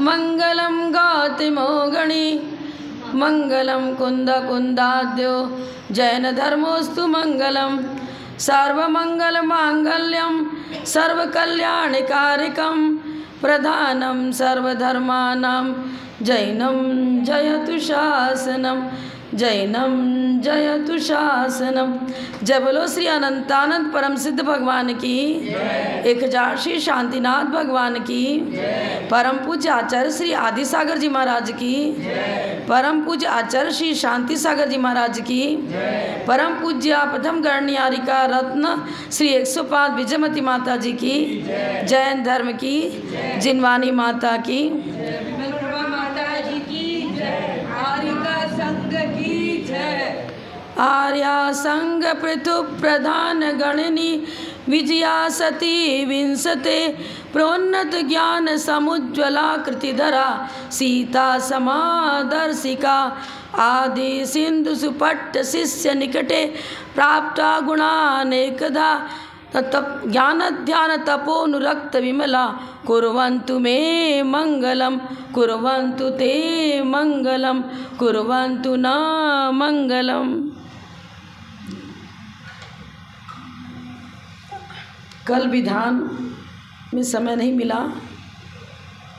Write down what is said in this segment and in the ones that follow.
मंगलम गौतमोगणी मंगलम कुंद कुंदाद्यो जैन धर्मोस्तु मंगलम सर्वमंगल मांगल्यम सर्वकल्याणकारिकम प्रधानम सर्वधर्मानां जैनम जयतु शासनम जैनम जयतु शासनम। जय बोलो श्री अनंतानंद परम सिद्ध भगवान की, 1000 श्री शांतिनाथ भगवान की, परम पूज्य आचार्य श्री आदि सागर जी महाराज की, परम पूज्य आचार्य श्री शांति सागर जी महाराज की, परम पूज्य प्रथम गणनियारिका रत्न श्री 105 विजयमती माता जी की, जैन धर्म की जिनवानी माता की, आर्या संघ पृथु प्रधान गणनी विजया सती विंसते प्रोन्नत ज्ञान समुज्ज्वला कृतिधरा सीता समादर्शिका आदि सिंधु सुपट्ट शिष्य निकटे प्राप्ता गुणानेकधा तप ज्ञान ध्यान तपोनुरक्त विमला कुर्वन्तु मे मंगलम कुर्वन्तु ते मंगलम कुर्वन्तु न मंगलम। कल विधान में समय नहीं मिला,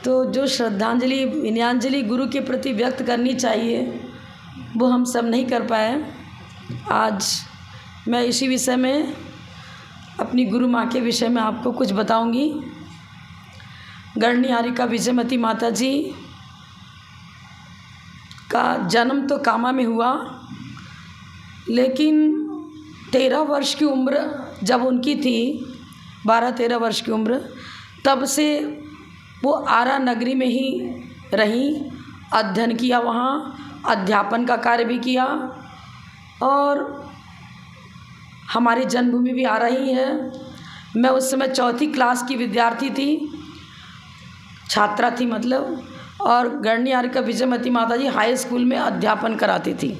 तो जो श्रद्धांजलि विनयांजलि गुरु के प्रति व्यक्त करनी चाहिए वो हम सब नहीं कर पाए। आज मैं इसी विषय में अपनी गुरु माँ के विषय में आपको कुछ बताऊंगी। गणनियारिका विजयमती माता जी का जन्म तो कामा में हुआ, लेकिन 13 वर्ष की उम्र जब उनकी थी, 12-13 वर्ष की उम्र, तब से वो आरा नगरी में ही रहीं, अध्ययन किया, वहाँ अध्यापन का कार्य भी किया और हमारी जन्मभूमि भी आ रही है। मैं उस समय 4th क्लास की विद्यार्थी थी, छात्रा थी मतलब, और गणनियारिका विजयमती माता जी हाई स्कूल में अध्यापन कराती थी।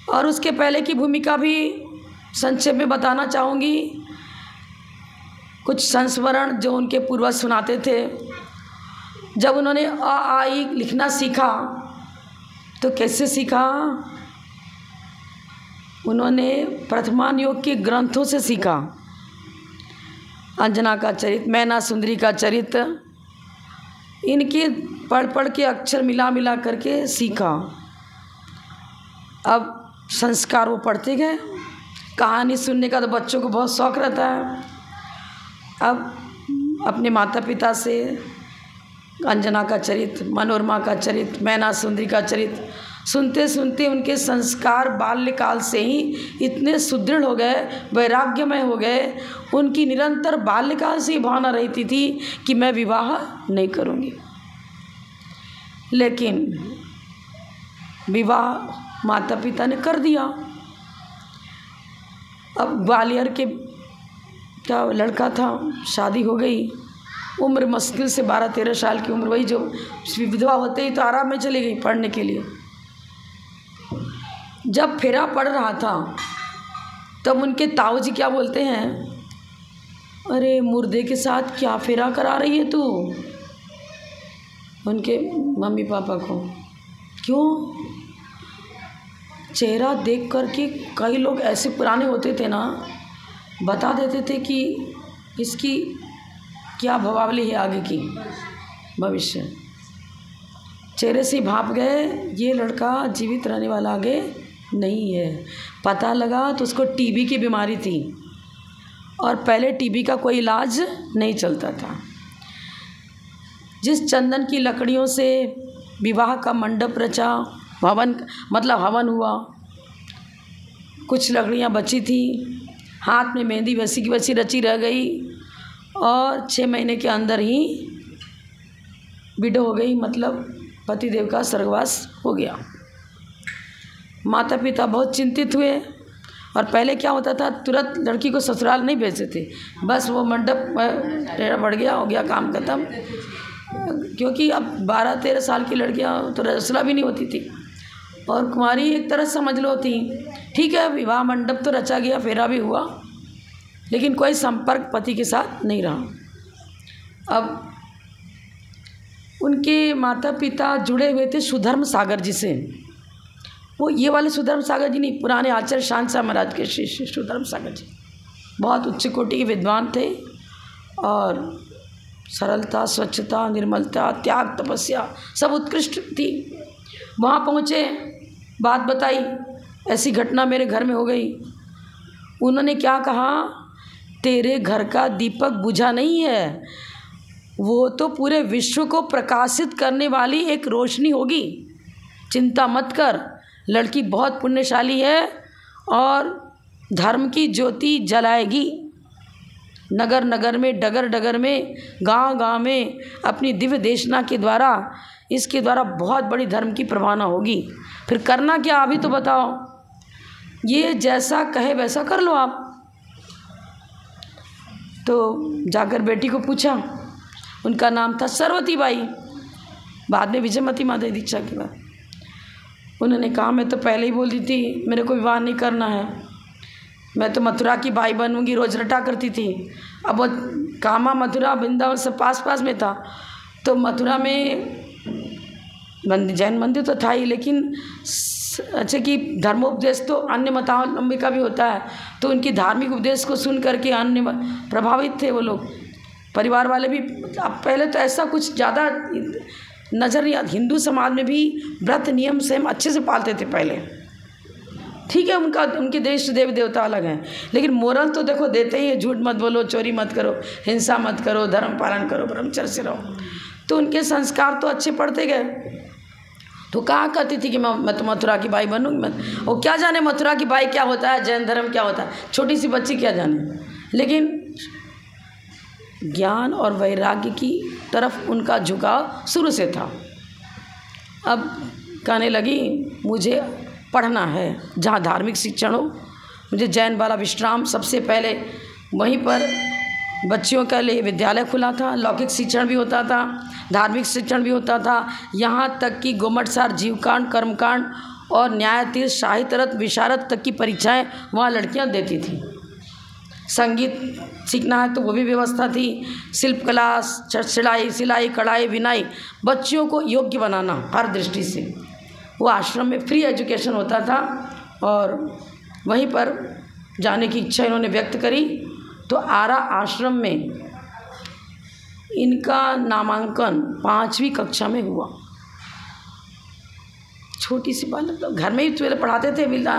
और उसके पहले की भूमिका भी संक्षेप में बताना चाहूँगी। कुछ संस्मरण जो उनके पूर्वज सुनाते थे। जब उन्होंने अ आ इ लिखना सीखा तो कैसे सीखा? उन्होंने प्रथमान योग के ग्रंथों से सीखा। अंजना का चरित्र, मैना सुंदरी का चरित्र, इनके पढ़ पढ़ के अक्षर मिला मिला करके सीखा। अब संस्कार वो पढ़ते गए। कहानी सुनने का तो बच्चों को बहुत शौक़ रहता है। अब अपने माता पिता से अंजना का चरित्र, मनोरमा का चरित्र, मैना सुंदरी का चरित्र सुनते सुनते उनके संस्कार बाल्यकाल से ही इतने सुदृढ़ हो गए, वैराग्यमय हो गए। उनकी निरंतर बाल्यकाल से ही भावना रहती थी कि मैं विवाह नहीं करूँगी। लेकिन विवाह माता पिता ने कर दिया। अब ग्वालियर के क्या लड़का था, शादी हो गई, उम्र मुश्किल से 12-13 साल की उम्र, वही जो विधवा होते ही तो आराम में चली गई पढ़ने के लिए। जब फेरा पड़ रहा था तब उनके ताऊ जी क्या बोलते हैं, अरे मुर्दे के साथ क्या फेरा करा रही है तू? उनके मम्मी पापा को, क्यों? चेहरा देख कर के कई लोग ऐसे पुराने होते थे ना, बता देते थे कि इसकी क्या भवावली है आगे की भविष्य। चेहरे से भाप गए ये लड़का जीवित रहने वाला आगे नहीं है। पता लगा तो उसको टीबी की बीमारी थी और पहले टीबी का कोई इलाज नहीं चलता था। जिस चंदन की लकड़ियों से विवाह का मंडप रचा, हवन मतलब हवन हुआ, कुछ लकड़ियाँ बची थी, हाथ में मेहंदी वैसी की वैसी रची रह गई और 6 महीने के अंदर ही विडो हो गई, मतलब पतिदेव का स्वर्गवास हो गया। माता पिता बहुत चिंतित हुए। और पहले क्या होता था, तुरंत लड़की को ससुराल नहीं भेजते थे, बस वो मंडप टेढ़ा बढ़ गया, हो गया काम खत्म। क्योंकि अब 12-13 साल की लड़कियां तो रसला भी नहीं होती थी और कुंवारी एक तरह समझ लो थी। ठीक है, विवाह मंडप तो रचा गया, फेरा भी हुआ, लेकिन कोई संपर्क पति के साथ नहीं रहा। अब उनके माता पिता जुड़े हुए थे सुधर्म सागर जी से। वो ये वाले सुधर्म सागर जी नहीं, पुराने आचार्य शांतशाह महाराज के शिष्य सुधर्म सागर जी बहुत उच्च कोटि के विद्वान थे और सरलता, स्वच्छता, निर्मलता, त्याग, तपस्या सब उत्कृष्ट थी। वहाँ पहुँचे, बात बताई, ऐसी घटना मेरे घर में हो गई। उन्होंने क्या कहा, तेरे घर का दीपक बुझा नहीं है, वो तो पूरे विश्व को प्रकाशित करने वाली एक रोशनी होगी, चिंता मत कर। लड़की बहुत पुण्यशाली है और धर्म की ज्योति जलाएगी। नगर नगर में, डगर डगर में, गांव गांव में अपनी दिव्य देशना के द्वारा, इसके द्वारा बहुत बड़ी धर्म की प्रभावना होगी। फिर करना क्या, अभी तो बताओ। ये जैसा कहे वैसा कर लो आप। तो जाकर बेटी को पूछा, उनका नाम था सरवती बाई, बाद में विजयमती माता दीक्षा के बाद। उन्होंने कहा मैं तो पहले ही बोल दी थी मेरे को विवाह नहीं करना है, मैं तो मथुरा की बाई बनूंगी, रोज रटा करती थी। अब वो कामा, मथुरा, वृंदावन सब पास पास में था, तो मथुरा में जैन मंदिर तो था ही, लेकिन अच्छा कि धर्मोपदेश तो अन्य मतावलंबी का भी होता है, तो उनकी धार्मिक उपदेश को सुन करके अन्य प्रभावित थे वो लोग, परिवार वाले भी। अब पहले तो ऐसा कुछ ज़्यादा नज़र नहीं आता, हिंदू समाज में भी व्रत नियम से हम अच्छे से पालते थे पहले, ठीक है, उनके देश देवी देवता अलग हैं, लेकिन मोरल तो देखो देते ही है, झूठ मत बोलो, चोरी मत करो, हिंसा मत करो, धर्म पालन करो, ब्रह्मचर्य से रहो। तो उनके संस्कार तो अच्छे पड़ते गए। तो कहा करती थी कि मैं तो मथुरा की बाई बनूंगी। और क्या जाने मथुरा की बाई क्या होता है, जैन धर्म क्या होता है, छोटी सी बच्ची क्या जाने, लेकिन ज्ञान और वैराग्य की तरफ उनका झुकाव शुरू से था। अब कहने लगी मुझे पढ़ना है जहाँ धार्मिक शिक्षण हो, मुझे जैन वाला विश्राम सबसे पहले वहीं पर बच्चियों के लिए विद्यालय खुला था, लौकिक शिक्षण भी होता था, धार्मिक शिक्षण भी होता था, यहाँ तक कि गोमटसार, जीवकांड, कर्मकांड और न्याय तीर्थ, साहित्य रत्न, विशारद तक की परीक्षाएं वहाँ लड़कियाँ देती थी। संगीत सीखना है तो वो भी व्यवस्था थी, शिल्प कला, सिलाई, कढ़ाई, बिनाई, बच्चियों को योग्य बनाना हर दृष्टि से। वो आश्रम में फ्री एजुकेशन होता था और वहीं पर जाने की इच्छा इन्होंने व्यक्त करी। तो आरा आश्रम में इनका नामांकन 5वीं कक्षा में हुआ। छोटी सी बात, मतलब घर में ही पहले पढ़ाते थे, मिलता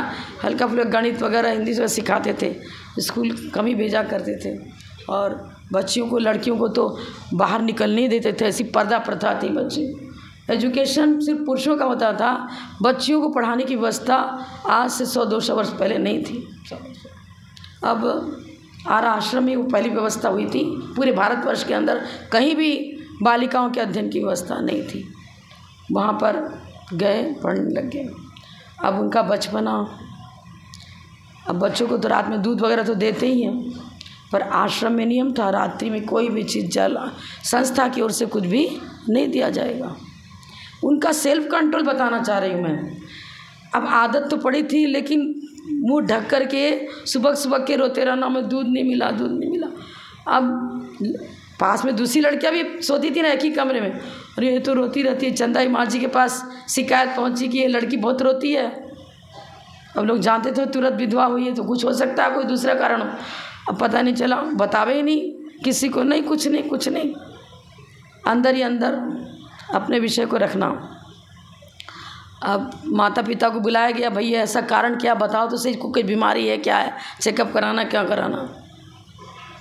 हल्का फुल्का गणित वगैरह हिंदी से सिखाते थे, स्कूल कम ही भेजा करते थे और बच्चियों को, लड़कियों को तो बाहर निकलने ही देते थे, ऐसी पर्दा प्रथा थी। बच्चे एजुकेशन सिर्फ पुरुषों का होता था, बच्चियों को पढ़ाने की व्यवस्था आज से 100-200 वर्ष पहले नहीं थी। अब आरा आश्रम में वो पहली व्यवस्था हुई थी, पूरे भारतवर्ष के अंदर कहीं भी बालिकाओं के अध्ययन की व्यवस्था नहीं थी। वहाँ पर गए, पढ़ने लग गए। अब उनका बचपना, अब बच्चों को तो रात में दूध वगैरह तो देते ही हैं, पर आश्रम में नियम था रात्रि में कोई भी चीज़, जल संस्था की ओर से कुछ भी नहीं दिया जाएगा। उनका सेल्फ कंट्रोल बताना चाह रही हूँ मैं। अब आदत तो पड़ी थी, लेकिन मुंह ढक करके सुबह के रोते रहना, हमें दूध नहीं मिला, दूध नहीं मिला। अब पास में दूसरी लड़कियां भी सोती थी ना एक ही कमरे में, और ये तो रोती रहती है। चंदा माँ जी के पास शिकायत पहुंची कि ये लड़की बहुत रोती है। अब लोग जानते थे तुरंत विधवा हुई है, तो कुछ हो सकता है, कोई दूसरा कारण हो। अब पता नहीं चला, बतावे ही नहीं किसी को, नहीं कुछ नहीं, अंदर ही अंदर अपने विषय को रखना। अब माता पिता को बुलाया गया, भैया ऐसा कारण क्या, बताओ तो सही, कोई बीमारी है क्या है, चेकअप कराना, क्या कराना।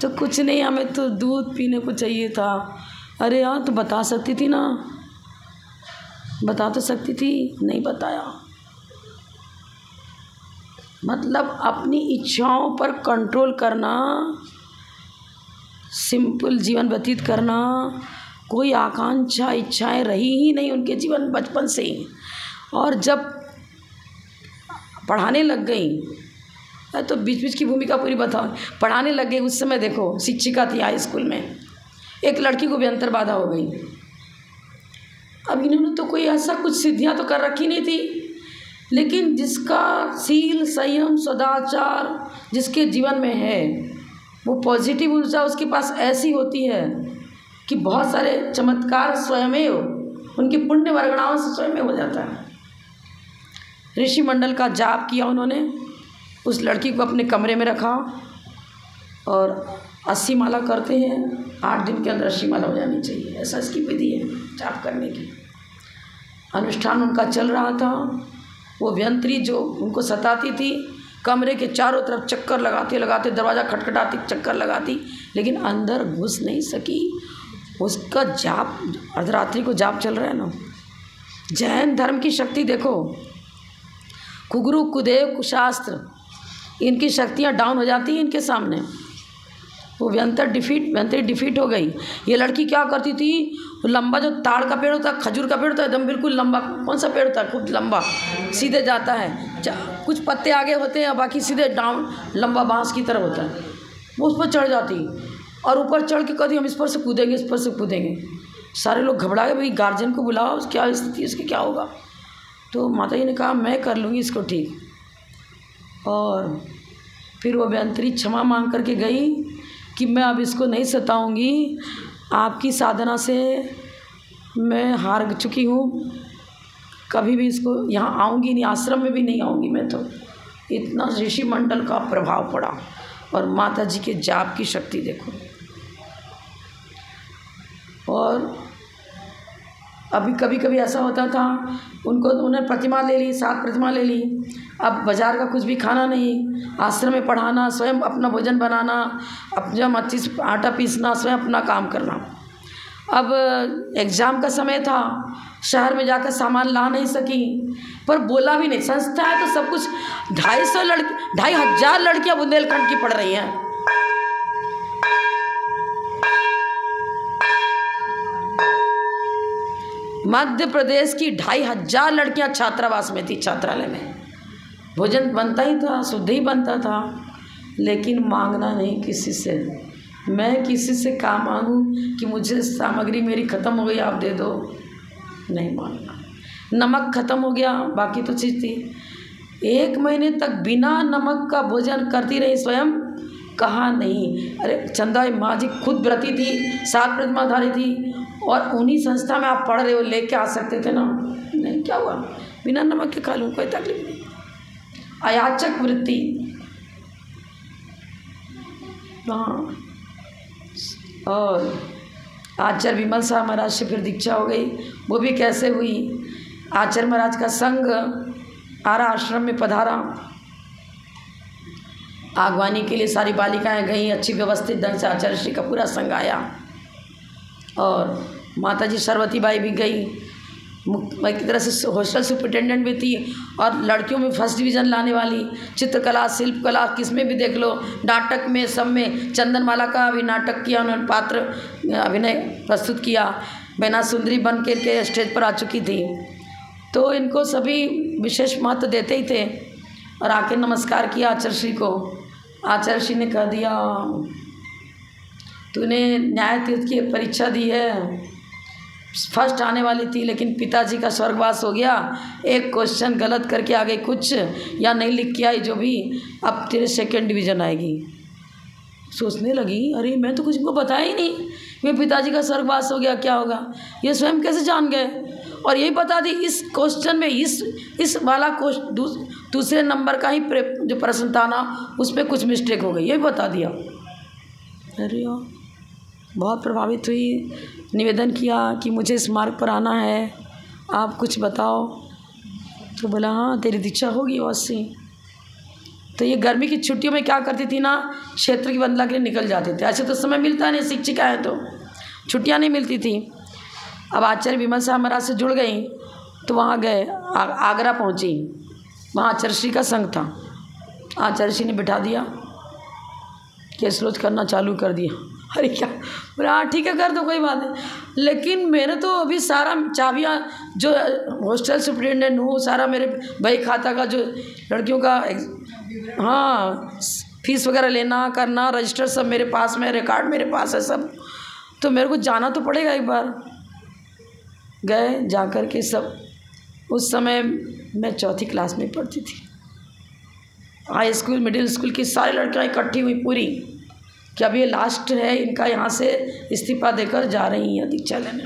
तो कुछ नहीं, हमें तो दूध पीने को चाहिए था। अरे यार तो बता सकती थी ना, बता तो सकती थी, नहीं बताया। मतलब अपनी इच्छाओं पर कंट्रोल करना, सिंपल जीवन व्यतीत करना, कोई आकांक्षा, इच्छाएं रही ही नहीं उनके जीवन बचपन से ही। और जब पढ़ाने लग गई तो बीच बीच की भूमिका पूरी बताओ। पढ़ाने लग गई उस समय, देखो शिक्षिका थी हाई स्कूल में, एक लड़की को भी अंतर्बाधा हो गई। अब इन्होंने तो कोई ऐसा कुछ सिद्धियां तो कर रखी नहीं थी, लेकिन जिसका शील, संयम, सदाचार जिसके जीवन में है, वो पॉजिटिव ऊर्जा उसके पास ऐसी होती है कि बहुत सारे चमत्कार स्वयमेव उनकी पुण्य वर्गणाओं से स्वयं में हो जाता है। ऋषि मंडल का जाप किया उन्होंने, उस लड़की को अपने कमरे में रखा और 80 माला करते हैं, 8 दिन के अंदर 80 माला हो जानी चाहिए, ऐसा इसकी विधि है जाप करने की। अनुष्ठान उनका चल रहा था। वो व्यंत्री जो उनको सताती थी, कमरे के चारों तरफ चक्कर लगाते लगाते, दरवाज़ा खटखटाती, चक्कर लगाती, लेकिन अंदर घुस नहीं सकी। उसका जाप, अर्धरात्रि को जाप चल रहा है ना। जैन धर्म की शक्ति देखो, कुगुरु कुदेव कुशास्त्र, इनकी शक्तियाँ डाउन हो जाती हैं इनके सामने। वो व्यंतरी डिफीट हो गई। ये लड़की क्या करती थी, लंबा जो ताड़ का पेड़ होता है, खजूर का पेड़ होता है, एकदम बिल्कुल लंबा, कौन सा पेड़ होता है खूब लंबा, सीधे जाता है, कुछ पत्ते आगे होते हैं, बाकी सीधे डाउन लंबा बांस की तरह होता है। वो उस पर चढ़ जाती और ऊपर चढ़ के कहती हम इस पर से कूदेंगे, इस पर से कूदेंगे। सारे लोग घबरा गए, भाई गार्जियन को बुलाओ, क्या स्थिति इसकी क्या होगा। तो माता जी ने कहा मैं कर लूँगी इसको ठीक। और फिर वो व्यंतरी क्षमा मांग करके गई कि मैं अब इसको नहीं सताऊंगी, आपकी साधना से मैं हार चुकी हूँ, कभी भी इसको यहाँ आऊँगी नहीं, आश्रम में भी नहीं आऊँगी मैं। तो इतना ऋषि मंडल का प्रभाव पड़ा। और माता जी के जाप की शक्ति देखो। और अभी कभी कभी ऐसा होता था, उन्होंने प्रतिमा ले ली, 7 प्रतिमा ले ली। अब बाज़ार का कुछ भी खाना नहीं, आश्रम में पढ़ाना, स्वयं अपना भोजन बनाना, अपना मच्छी आटा पीसना, स्वयं अपना काम करना। अब एग्ज़ाम का समय था, शहर में जाकर सामान ला नहीं सकी, पर बोला भी नहीं। संस्था है तो सब कुछ, 2,500 लड़कियाँ बुंदेलखंड की पढ़ रही हैं। मध्य प्रदेश की 2,500 लड़कियां छात्रावास में थी, छात्रालय में। भोजन बनता ही था, शुद्ध ही बनता था, लेकिन मांगना नहीं किसी से। मैं किसी से काम मांगूं कि मुझे सामग्री मेरी ख़त्म हो गई, आप दे दो, नहीं मांगना। नमक ख़त्म हो गया, बाकी तो चीज़ थी। 1 महीने तक बिना नमक का भोजन करती रही स्वयं, कहा नहीं। अरे चंदा माँ जी खुद व्रती थी, 7 प्रतिमाधारी थी, और उन्हीं संस्था में आप पढ़ रहे हो, लेके आ सकते थे ना। नहीं, क्या हुआ, बिना नमक के खा लूँ, कोई तकलीफ नहीं। अयाचक वृत्ति, हाँ। और आचार्य विमल साहब महाराज से फिर दीक्षा हो गई। वो भी कैसे हुई, आचार्य महाराज का संघ आरा आश्रम में पधारा। आगवानी के लिए सारी बालिकाएं गई, अच्छी व्यवस्थित ढंग से आचार्य श्री का पूरा संघ आया। और माताजी सरवती बाई भी गई, एक तरह से हॉस्टल सुपरिटेंडेंट भी थी, और लड़कियों में फर्स्ट डिवीज़न लाने वाली। चित्रकला, शिल्पकला, किसमें भी देख लो, नाटक में, सब में। चंदनमाला का भी नाटक किया उन्होंने, पात्र अभिनय प्रस्तुत किया। बैना सुंदरी बन के स्टेज पर आ चुकी थी। तो इनको सभी विशेष महत्व देते ही थे। और आके नमस्कार किया आचार्य श्री को। आचार्य श्री ने कह दिया, तूने न्याय तीर्थ की परीक्षा दी है, फर्स्ट आने वाली थी, लेकिन पिताजी का स्वर्गवास हो गया, एक क्वेश्चन गलत करके आ गई कुछ, या नहीं लिख के आई जो भी, अब तेरे 2nd डिवीज़न आएगी। सोचने लगी, अरे मैं तो कुछ इनको बताया ही नहीं, मेरे पिताजी का स्वर्गवास हो गया, क्या होगा, ये स्वयं कैसे जान गए। और यही बता दी, इस क्वेश्चन में इस वाला दूसरे नंबर का ही जो प्रश्न था ना, उस पर कुछ मिस्टेक हो गई, यही बता दिया। अरे बहुत प्रभावित हुई, निवेदन किया कि मुझे इस मार्ग पर आना है, आप कुछ बताओ। तो बोला हाँ तेरी दीक्षा होगी अवश्य। तो ये गर्मी की छुट्टियों में क्या करती थी ना, क्षेत्र की वंदना के लिए निकल जाते थे। ऐसे तो समय मिलता नहीं, शिक्षिका है तो छुट्टियाँ नहीं मिलती थी। अब आचार्य विमल साहब महाराज से जुड़ गई, तो वहाँ गए, आगरा पहुँची, वहाँ आचार्य श्री का संघ था। आचार्य श्री ने बिठा दिया, केस लोच करना चालू कर दिया। अरे क्या, बोले हाँ ठीक है कर दो, कोई बात नहीं, लेकिन मैंने तो अभी सारा चाबियाँ, जो हॉस्टल सुपरिटेंडेंट हूँ, सारा मेरे बही खाता का, जो लड़कियों का हाँ फीस वगैरह लेना करना, रजिस्टर सब मेरे पास में, रिकॉर्ड मेरे पास है सब, तो मेरे को जाना तो पड़ेगा एक बार। गए, जा कर के सब, उस समय मैं 4th क्लास में पढ़ती थी। हाई स्कूल, मिडिल स्कूल की सारी लड़कियाँ इकट्ठी हुई पूरी, कि अब ये लास्ट है इनका, यहाँ से इस्तीफा देकर जा रही हैं दीक्षा लेने।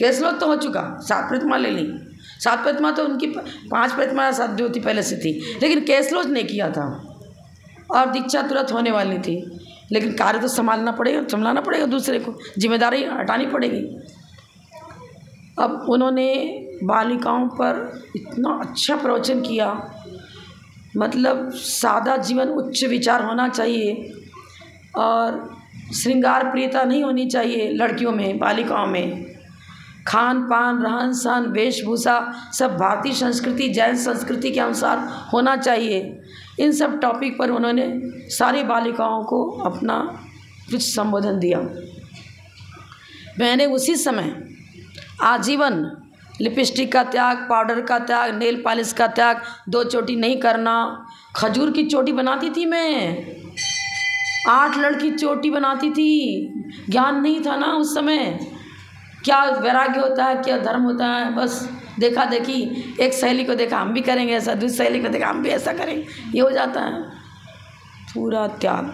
केस लॉस तो हो चुका, 7 प्रतिमा ले ली, 7 प्रतिमा तो उनकी 5 प्रतिमा 7 जो थी पहले से थी, लेकिन केस लॉस नहीं किया था और दीक्षा तुरंत होने वाली थी। लेकिन कार्य तो संभालना पड़ेगा दूसरे को, जिम्मेदारी हटानी पड़ेगी। अब उन्होंने बालिकाओं पर इतना अच्छा प्रवचन किया, मतलब सादा जीवन, उच्च विचार होना चाहिए और श्रृंगार प्रियता नहीं होनी चाहिए लड़कियों में, बालिकाओं में। खान पान, रहन सहन, वेशभूषा सब भारतीय संस्कृति, जैन संस्कृति के अनुसार होना चाहिए। इन सब टॉपिक पर उन्होंने सारी बालिकाओं को अपना कुछ संबोधन दिया। मैंने उसी समय आजीवन लिपस्टिक का त्याग, पाउडर का त्याग, नेल पॉलिश का त्याग, 2 चोटी नहीं करना, खजूर की चोटी बनाती थी मैं, 8 लड़की चोटी बनाती थी। ज्ञान नहीं था ना उस समय, क्या वैराग्य होता है, क्या धर्म होता है, बस देखा देखी, एक सहेली को देखा हम भी करेंगे ऐसा, दूसरी सहेली को देखा हम भी ऐसा करेंगे, ये हो जाता है। पूरा त्याग।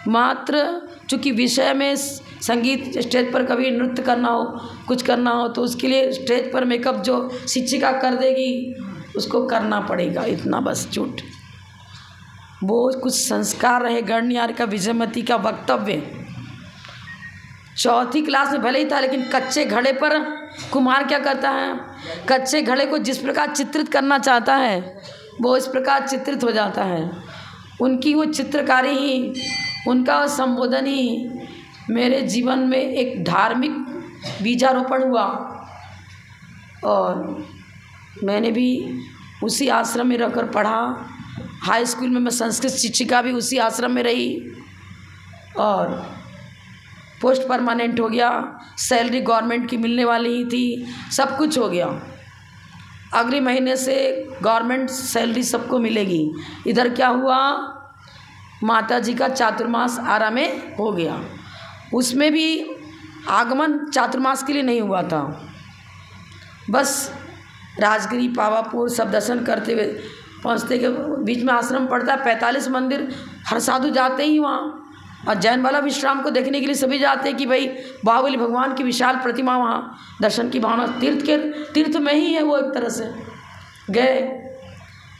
मात्र चूँकि विषय में संगीत, स्टेज पर कभी नृत्य करना हो, कुछ करना हो तो उसके लिए स्टेज पर मेकअप जो शिक्षिका कर देगी उसको करना पड़ेगा, इतना बस छूट। वो कुछ संस्कार रहे। गणनियार का विजयमती का वक्तव्य 4th क्लास में भले ही था, लेकिन कच्चे घड़े पर कुम्हार क्या करता है, कच्चे घड़े को जिस प्रकार चित्रित करना चाहता है वो इस प्रकार चित्रित हो जाता है। उनकी वो चित्रकारी ही, उनका संबोधन ही मेरे जीवन में एक धार्मिक बीजारोपण हुआ। और मैंने भी उसी आश्रम में रहकर पढ़ा। हाई स्कूल में मैं संस्कृत शिक्षिका भी उसी आश्रम में रही और पोस्ट परमानेंट हो गया, सैलरी गवर्नमेंट की मिलने वाली ही थी, सब कुछ हो गया। अगले महीने से गवर्नमेंट सैलरी सबको मिलेगी। इधर क्या हुआ, माता जी का चातुर्मास आरा में हो गया। उसमें भी आगमन चातुर्मास के लिए नहीं हुआ था, बस राजगिरी, पावापुर सब दर्शन करते हुए पहुँचते के बीच में आश्रम पड़ता है, 45 मंदिर, हर साधु जाते ही वहाँ। और जैन वाला विश्राम को देखने के लिए सभी जाते हैं कि भाई बाहुबली भगवान की विशाल प्रतिमा, वहाँ दर्शन की भावना, तीर्थ में ही है वो। एक तरह से गए,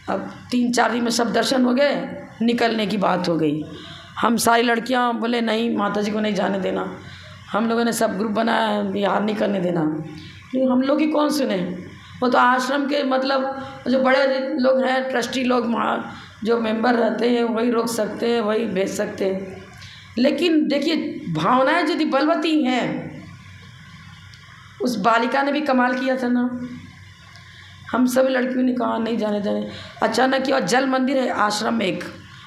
अब 3-4 दिन में सब दर्शन हो गए, निकलने की बात हो गई। हम सारी लड़कियाँ बोले नहीं, माता जी को नहीं जाने देना। हम लोगों ने सब ग्रुप बनाया, बिहार नहीं करने देना। लेकिन हम लोग ही कौन सुने, वो तो आश्रम के मतलब जो बड़े लोग हैं, ट्रस्टी लोग, जो मेंबर रहते हैं वही रोक सकते हैं, वही भेज सकते हैं। लेकिन देखिए भावनाएं यदि बलवती हैं, उस बालिका ने भी कमाल किया था ना। हम सब लड़कियों ने कहा नहीं जाने देने। अचानक क्या, जल मंदिर है आश्रम में, एक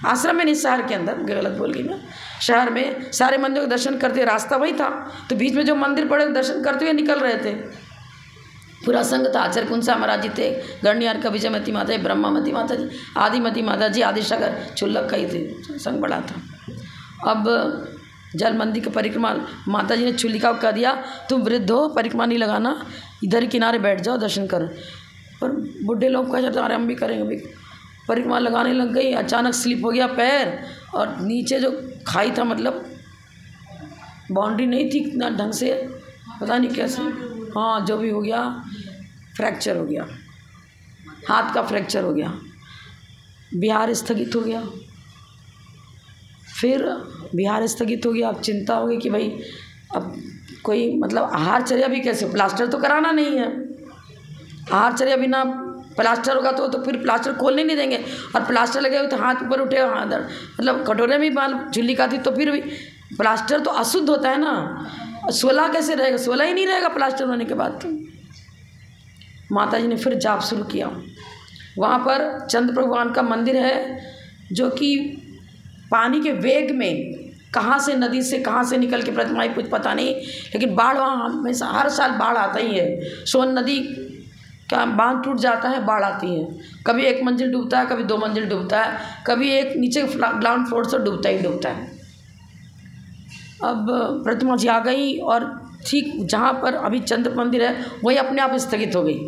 आश्रम में नहीं, शहर के अंदर, गलत बोल गई मैं, शहर में सारे मंदिरों के दर्शन करते, रास्ता वही था, तो बीच में जो मंदिर पड़े दर्शन करते हुए निकल रहे थे। पूरा संघ था, आचार्य कुंसा महाराज जी थे, गणनियार का विजयमती माता जी, ब्रह्मामती माता जी, आदिमती माता जी, आदिसागर छुल्लक का ही थे, संघ बड़ा था। अब जल मंदिर की परिक्रमा, माता जी ने छुल्लिका को कह दिया तुम वृद्ध हो, परिक्रमा नहीं लगाना, इधर ही किनारे बैठ जाओ, दर्शन कर। पर बुढ़े लोग कह जाते अरे हम भी करेंगे भी। परिक्रमा लगाने लग गई, अचानक स्लिप हो गया पैर, और नीचे जो खाई था, मतलब बाउंड्री नहीं थी इतना ढंग से, पता नहीं कैसे, हाँ जो भी हो गया, फ्रैक्चर हो गया, हाथ का फ्रैक्चर हो गया, बिहार स्थगित हो गया। फिर बिहार स्थगित हो गया। अब चिंता हो गई कि भाई अब कोई मतलब आहारचर्या भी कैसे, प्लास्टर तो कराना नहीं है, आहारचर्या बिना प्लास्टर होगा तो फिर प्लास्टर खोलने नहीं देंगे, और प्लास्टर लगे हुए तो हाथ ऊपर उठेगा, हाथ मतलब कटोरे में माल झुल्ली का थी, तो फिर भी प्लास्टर तो अशुद्ध होता है ना, 16 कैसे रहेगा, 16 ही नहीं रहेगा प्लास्टर होने के बाद। तो माता जी ने फिर जाप शुरू किया। वहाँ पर चंद्र भगवान का मंदिर है, जो कि पानी के वेग में कहाँ से, नदी से कहाँ से निकल के प्रतिमाएं, कुछ पता नहीं, लेकिन बाढ़ वहाँ हमेशा हर साल बाढ़ आता ही है। सोन नदी का बांध टूट जाता है, बाढ़ आती है, कभी 1 मंजिल डूबता है, कभी 2 मंजिल डूबता है, कभी एक नीचे ग्राउंड फ्लोर से डूबता ही डूबता है। अब प्रतिमा जी आ गई और ठीक जहाँ पर अभी चंद्र मंदिर है वही अपने आप स्थगित हो गई,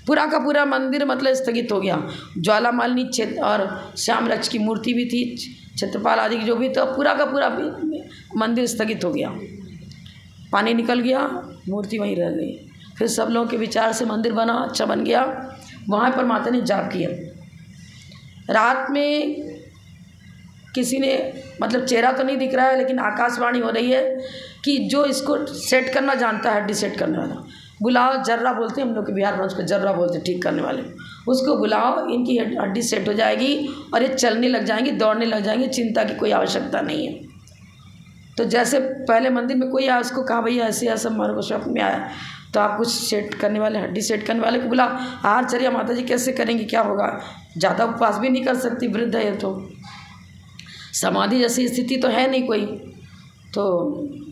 पूरा का पूरा मंदिर मतलब स्थगित हो गया। ज्वालामालिनी क्षेत्र और श्याम रक्ष की मूर्ति भी थी, क्षेत्रपाल आदि की जो भी, तो पूरा का पूरा मंदिर स्थगित हो गया। पानी निकल गया, मूर्ति वहीं रह गई। फिर सब लोगों के विचार से मंदिर बना, अच्छा बन गया। वहाँ पर माता ने जाप किया। रात में किसी ने, मतलब चेहरा तो नहीं दिख रहा है, लेकिन आकाशवाणी हो रही है कि जो इसको सेट करना जानता है, हड्डी सेट करने वाला, बुलाओ। जर्रा बोलते हैं हम लोग के बिहार में, उसको जर्रा बोलते हैं, ठीक करने वाले। उसको बुलाओ, इनकी हड्डी सेट हो जाएगी और ये चलने लग जाएंगे, दौड़ने लग जाएंगे, चिंता की कोई आवश्यकता नहीं है। तो जैसे पहले मंदिर में कोई आया, उसको कहा भैया ऐसे ऐसा हमारे को स्वप्न में आया, तो आप कुछ सेट करने वाले, हड्डी सेट करने वाले को बुला। आश्चर्य माता जी कैसे करेंगी, क्या होगा, ज़्यादा उपवास भी नहीं कर सकती, वृद्ध है तो, समाधि जैसी स्थिति तो है नहीं कोई। तो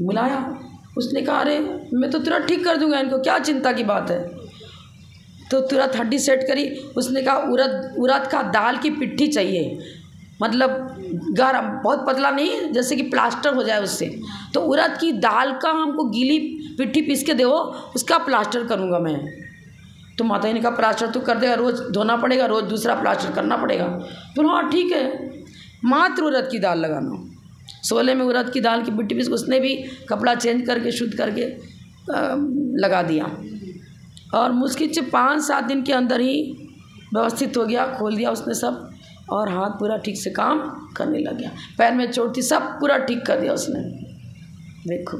बुलाया, उसने कहा अरे मैं तो तुरंत ठीक कर दूंगा इनको, क्या चिंता की बात है। तो तुरंत हड्डी सेट करी। उसने कहा उड़द का दाल की पिट्ठी चाहिए, मतलब गाढ़ा, बहुत पतला नहीं, जैसे कि प्लास्टर हो जाए उससे। तो उड़द की दाल का हमको गीली पिट्ठी पीस के दो, उसका प्लास्टर करूँगा मैं। तो माता जी ने कहा प्लास्टर तो कर देगा, रोज़ धोना पड़ेगा, रोज़ दूसरा प्लास्टर करना पड़ेगा। तो हाँ ठीक है, मात्र उड़द की दाल लगाना। 16 में उड़द की दाल की पिट्ठी पीस, उसने भी कपड़ा चेंज करके शुद्ध करके लगा दिया। और मुश्किल से 5-7 दिन के अंदर ही व्यवस्थित हो गया, खोल दिया उसने सब, और हाथ पूरा ठीक से काम करने लग गया। पैर में चोट थी, सब पूरा ठीक कर दिया उसने। देखो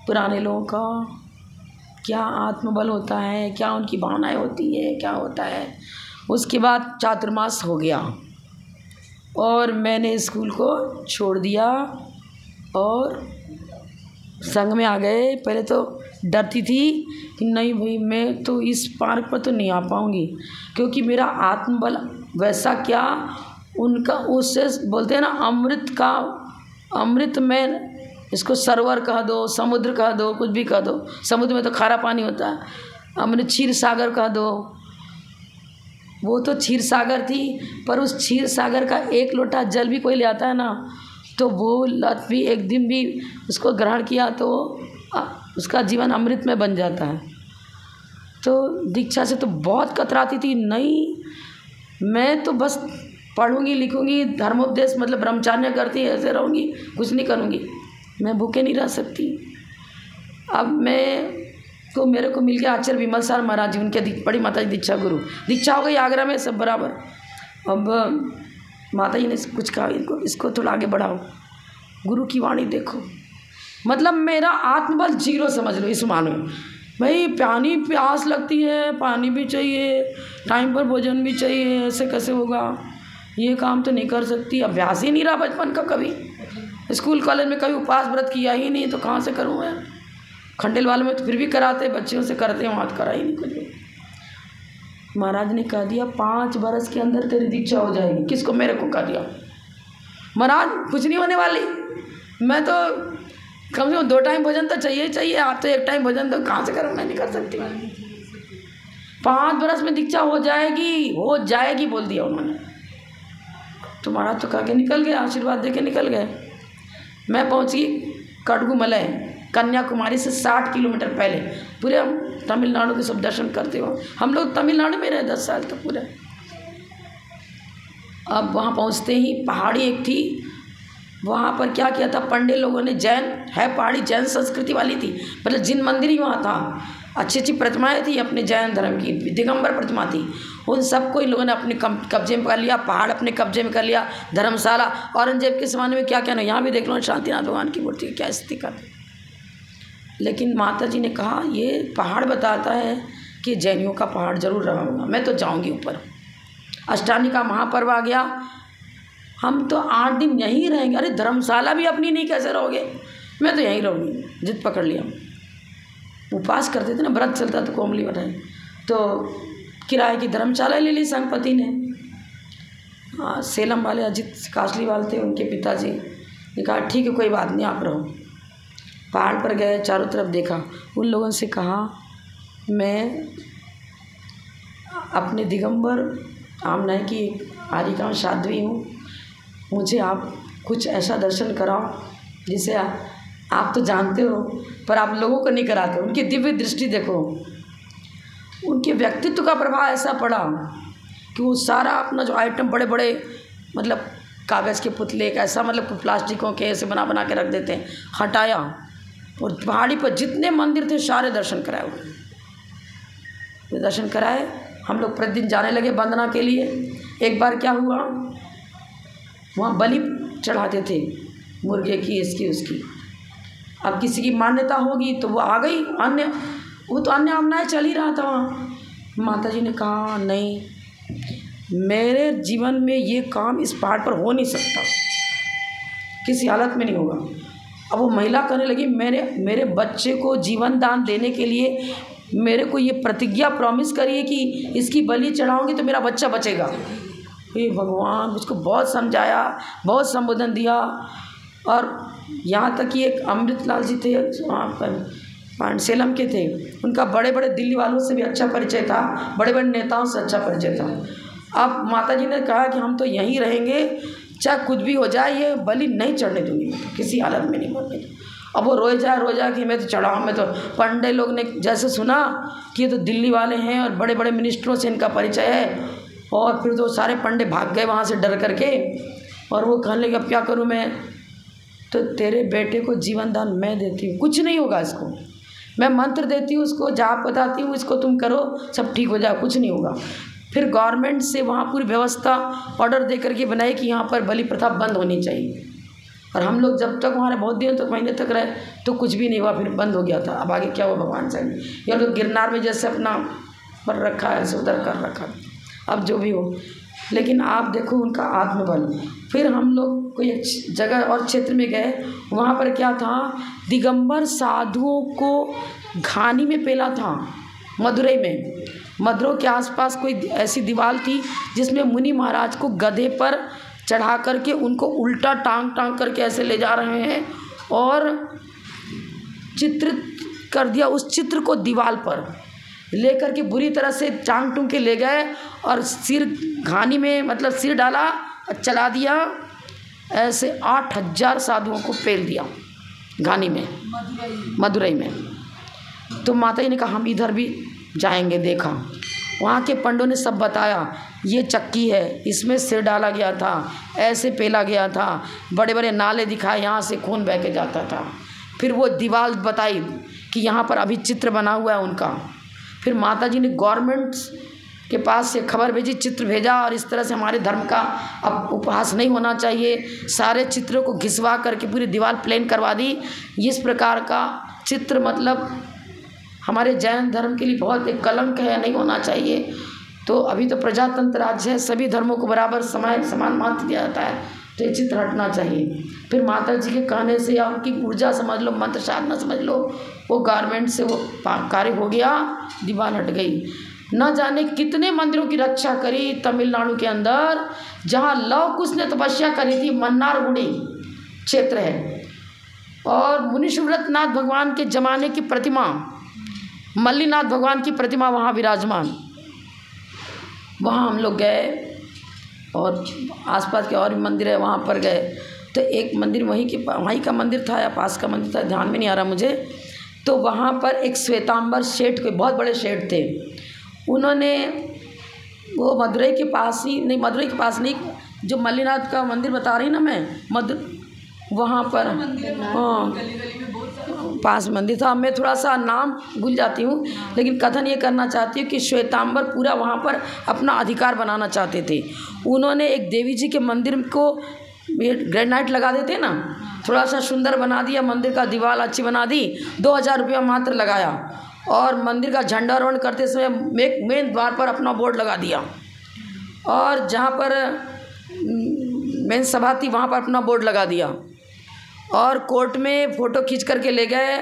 पुराने लोगों का क्या आत्मबल होता है, क्या उनकी भावनाएं होती है, क्या होता है। उसके बाद चातुर्मास हो गया और मैंने स्कूल को छोड़ दिया और संघ में आ गए। पहले तो डरती थी कि नहीं भाई मैं तो इस पार्क पर तो नहीं आ पाऊँगी, क्योंकि मेरा आत्मबल वैसा क्या, उनका उससे बोलते हैं ना अमृत में, इसको सरोवर कह दो, समुद्र कह दो, कुछ भी कह दो। समुद्र में तो खारा पानी होता है, अमृत क्षीर सागर कह दो। वो तो क्षीर सागर थी, पर उस क्षीर सागर का एक लोटा जल भी कोई ले आता है ना, तो वो लत भी एक दिन भी उसको ग्रहण किया तो उसका जीवन अमृत में बन जाता है। तो दीक्षा से तो बहुत कतराती थी, नहीं मैं तो बस पढ़ूंगी लिखूंगी, धर्मोपदेश मतलब ब्रह्मचार्य करती ऐसे रहूँगी, कुछ नहीं करूँगी, मैं भूखे नहीं रह सकती। अब मेरे को मिल गया आचार्य विमल सार महाराज जी, उनके बड़ी माता जी दीक्षा गुरु, दीक्षा हो गई आगरा में सब बराबर। अब माता जी ने कुछ कहा इसको थोड़ा आगे बढ़ाओ, गुरु की वाणी देखो। मतलब मेरा आत्मबल 0 समझ लो इस मानो। भाई पानी प्यास लगती है, पानी भी चाहिए, टाइम पर भोजन भी चाहिए, ऐसे कैसे होगा, ये काम तो नहीं कर सकती। अभ्यास ही नहीं रहा बचपन का, कभी स्कूल कॉलेज में कभी उपवास व्रत किया ही नहीं, तो कहाँ से करूँ मैं। खंडेल वालों में तो फिर भी कराते, बच्चियों से करते, वहाँ तो करा ही नहीं कुछ भी। महाराज ने कह दिया 5 बरस के अंदर तेरी दीक्षा हो जाएगी। किसको? मेरे को कह दिया महाराज कुछ नहीं होने वाली, मैं तो कम से कम 2 टाइम भोजन तो चाहिए चाहिए, आप तो 1 टाइम भोजन तो कहाँ से करूँ, मैं नहीं कर सकती। 5 बरस में दीक्षा हो जाएगी बोल दिया उन्होंने। तो महाराज तो कह के निकल गए, आशीर्वाद दे के निकल गए। मैं पहुँची कटगुमलय, कन्याकुमारी से 60 किलोमीटर पहले। पूरे तमिलनाडु के सब दर्शन करते हो, हम लोग तमिलनाडु में रहे 10 साल तक पूरे। अब वहाँ पहुँचते ही पहाड़ी एक थी, वहाँ पर क्या किया था पंडित लोगों ने, जैन है पहाड़ी, जैन संस्कृति वाली थी, मतलब जिन मंदिर ही वहाँ था, अच्छी अच्छी प्रतिमाएँ थी अपने जैन धर्म की, दिगंबर प्रतिमा थी, उन सबको इन लोगों ने अपने कब्जे में कर लिया, पहाड़ अपने कब्जे में कर लिया, धर्मशाला। औरंगजेब के ज़माने में क्या क्या नहीं, यहाँ भी देख लो शांतिनाथ भगवान की मूर्ति क्या स्थिति कर। लेकिन माता जी ने कहा ये पहाड़ बताता है कि जैनियों का पहाड़ जरूर रहा होगा, मैं तो जाऊँगी ऊपर। अष्टानी का महापर्व आ गया, हम तो 8 दिन यहीं रहेंगे। अरे धर्मशाला भी अपनी नहीं, कैसे रहोगे, मैं तो यहीं रहूँगी, जिद पकड़ लिया। उपवास करते थे ना, व्रत चलता तो कोमली बनाए, तो किराए की धर्मशाला ले ली संघपति ने। हाँ, सेलम वाले अजीत कासली वाले थे, उनके पिताजी ने कहा ठीक है कोई बात नहीं, आप रहो। पहाड़ पर गए, चारों तरफ देखा, उन लोगों से कहा मैं अपने दिगंबर आमनाय की आर्यिका साध्वी हूँ, मुझे आप कुछ ऐसा दर्शन कराओ जिसे आप तो जानते हो पर आप लोगों को नहीं कराते। उनकी दिव्य दृष्टि देखो, उनके व्यक्तित्व का प्रभाव ऐसा पड़ा कि वो सारा अपना जो आइटम बड़े बड़े मतलब कागज़ के पुतले, एक ऐसा मतलब प्लास्टिकों के ऐसे बना के रख देते हैं, हटाया और पहाड़ी पर जितने मंदिर थे सारे दर्शन कराए वो दर्शन कराए। हम लोग प्रतिदिन जाने लगे वंदना के लिए। एक बार क्या हुआ, वहाँ बलि चढ़ाते थे मुर्गे की, इसकी उसकी। अब किसी की मान्यता होगी तो वो आ गई, वो तो अन्य आमनाएं चल ही रहा था वहाँ। माता जी ने कहा नहीं, मेरे जीवन में ये काम इस पहाड़ पर हो नहीं सकता, किसी हालत में नहीं होगा। अब वो महिला कहने लगी, मेरे बच्चे को जीवन दान देने के लिए मेरे को ये प्रतिज्ञा प्रॉमिस करिए कि इसकी बलि चढ़ाऊंगी तो मेरा बच्चा बचेगा। हे भगवान, उसको बहुत समझाया, बहुत संबोधन दिया। और यहाँ तक कि एक अमृतलाल जी थे वहाँ पर सेलम के थे, उनका बड़े बड़े दिल्ली वालों से भी अच्छा परिचय था, बड़े बड़े नेताओं से अच्छा परिचय था। अब माता जी ने कहा कि हम तो यहीं रहेंगे, चाहे कुछ भी हो जाए, ये बलि नहीं चढ़ने दूंगी, किसी हालत में नहीं बोलने दूँगी। अब वो रोए जा कि मैं तो चढ़ाऊँ, मैं तो। पंडे लोग ने जैसे सुना कि ये तो दिल्ली वाले हैं और बड़े बड़े मिनिस्टरों से इनका परिचय है, और फिर तो सारे पंडे भाग गए वहाँ से डर करके। और वो कहने लगे अब क्या करूँ मैं, तो तेरे बेटे को जीवन दान मैं देती हूँ, कुछ नहीं होगा इसको, मैं मंत्र देती हूँ उसको, जाप बताती हूँ, इसको तुम करो, सब ठीक हो जाए, कुछ नहीं होगा। फिर गवर्नमेंट से वहाँ पूरी व्यवस्था ऑर्डर दे करके बनाई कि यहाँ पर बलि प्रथा बंद होनी चाहिए। और हम लोग जब तक वहाँ बहुत दिनों तक, महीने तक रहे तो कुछ भी नहीं हुआ, फिर बंद हो गया था। अब आगे क्या हुआ भगवान जाने। ये लोग गिरनार में जैसे अपना पर रखा है, ऐसे उधर कर रखा, अब जो भी हो। लेकिन आप देखो उनका आत्मबल। फिर हम लोग कोई एक जगह और क्षेत्र में गए, वहाँ पर क्या था, दिगंबर साधुओं को घानी में पेला था। मदुरई में, मदुरई के आसपास कोई ऐसी दीवार थी जिसमें मुनि महाराज को गधे पर चढ़ा करके उनको उल्टा टांग करके ऐसे ले जा रहे हैं, और चित्रित कर दिया। उस चित्र को दीवार पर लेकर के बुरी तरह से टांग टूंग के ले गए, और सिर घानी में, मतलब सिर डाला और चला दिया। ऐसे 8000 साधुओं को पेल दिया घानी में, मदुरई में। तो माता जी ने कहा हम इधर भी जाएंगे। देखा वहाँ के पंडों ने सब बताया, ये चक्की है, इसमें सिर डाला गया था, ऐसे पेला गया था, बड़े बड़े नाले दिखाए, यहाँ से खून बह के जाता था। फिर वो दीवार बताई कि यहाँ पर अभी चित्र बना हुआ है उनका। फिर माता जी ने गवर्नमेंट के पास से खबर भेजी, चित्र भेजा, और इस तरह से हमारे धर्म का अब उपहास नहीं होना चाहिए। सारे चित्रों को घिसवा करके पूरी दीवार प्लेन करवा दी। इस प्रकार का चित्र मतलब हमारे जैन धर्म के लिए बहुत एक कलंक है, नहीं होना चाहिए। तो अभी तो प्रजातंत्र राज्य है, सभी धर्मों को बराबर समान महत्व दिया जाता है, तो ये चित्र हटना चाहिए। फिर माता जी के कहने से या उनकी ऊर्जा समझ लो, मंत्र साधना समझ लो, वो गारमेंट से वो कार्य हो गया, दीवार हट गई। न जाने कितने मंदिरों की रक्षा करी तमिलनाडु के अंदर, जहाँ लव कुश ने तपस्या करी थी। मन्नारगुडी क्षेत्र है, और मुनीश्वरनाथ भगवान के जमाने की प्रतिमा, मल्लीनाथ भगवान की प्रतिमा वहाँ विराजमान। वहाँ हम लोग गए, और आसपास के और भी मंदिर है वहाँ पर गए। तो एक मंदिर वहीं का मंदिर था या पास का मंदिर था, ध्यान में नहीं आ रहा मुझे। तो वहाँ पर एक श्वेतांबर सेठ, कोई बहुत बड़े सेठ थे, उन्होंने वो मदुरई के पास नहीं, जो मल्लीनाथ का मंदिर बता रही ना मैं, वहाँ पर हाँ पास मंदिर था। मैं थोड़ा सा नाम भूल जाती हूँ, लेकिन कथन ये करना चाहती हूँ कि श्वेतांबर पूरा वहाँ पर अपना अधिकार बनाना चाहते थे। उन्होंने एक देवी जी के मंदिर को ग्रेनाइट लगा देते ना, थोड़ा सा सुंदर बना दिया, मंदिर का दीवार अच्छी बना दी, 2000 रुपया मात्र लगाया, और मंदिर का झंडारोहण करते समय मेन द्वार पर अपना बोर्ड लगा दिया, और जहाँ पर मेन सभा थी वहाँ पर अपना बोर्ड लगा दिया, और कोर्ट में फ़ोटो खींच करके ले गए,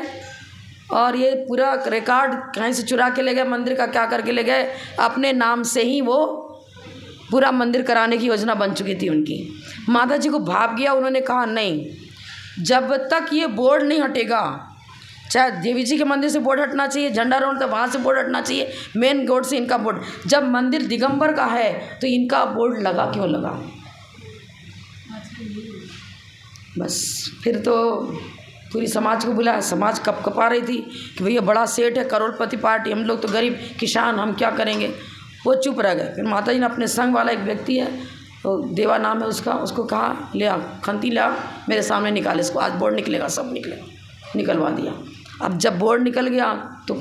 और ये पूरा रिकॉर्ड कहीं से चुरा के ले गए, मंदिर का क्या करके ले गए, अपने नाम से ही वो पूरा मंदिर कराने की योजना बन चुकी थी उनकी। माता जी को भाप गया, उन्होंने कहा नहीं, जब तक ये बोर्ड नहीं हटेगा, चाहे देवी जी के मंदिर से बोर्ड हटना चाहिए, झंडारोहण तो वहाँ से बोर्ड हटना चाहिए, मेन गेट से इनका बोर्ड, जब मंदिर दिगंबर का है तो इनका बोर्ड लगा क्यों लगा। बस फिर तो पूरी समाज को बुलाया, समाज कपकपा रही थी कि भैया बड़ा सेठ है, करोड़पति पार्टी, हम लोग तो गरीब किसान, हम क्या करेंगे। वो चुप रह गए। फिर माता जी ने अपने संग वाला एक व्यक्ति है, तो देवा नाम है उसका, उसको कहा ले आ, खंती ले आ, मेरे सामने निकाले इसको, आज बोर्ड निकलेगा, सब निकलेगा। निकलवा दिया। अब जब बोर्ड निकल गया तो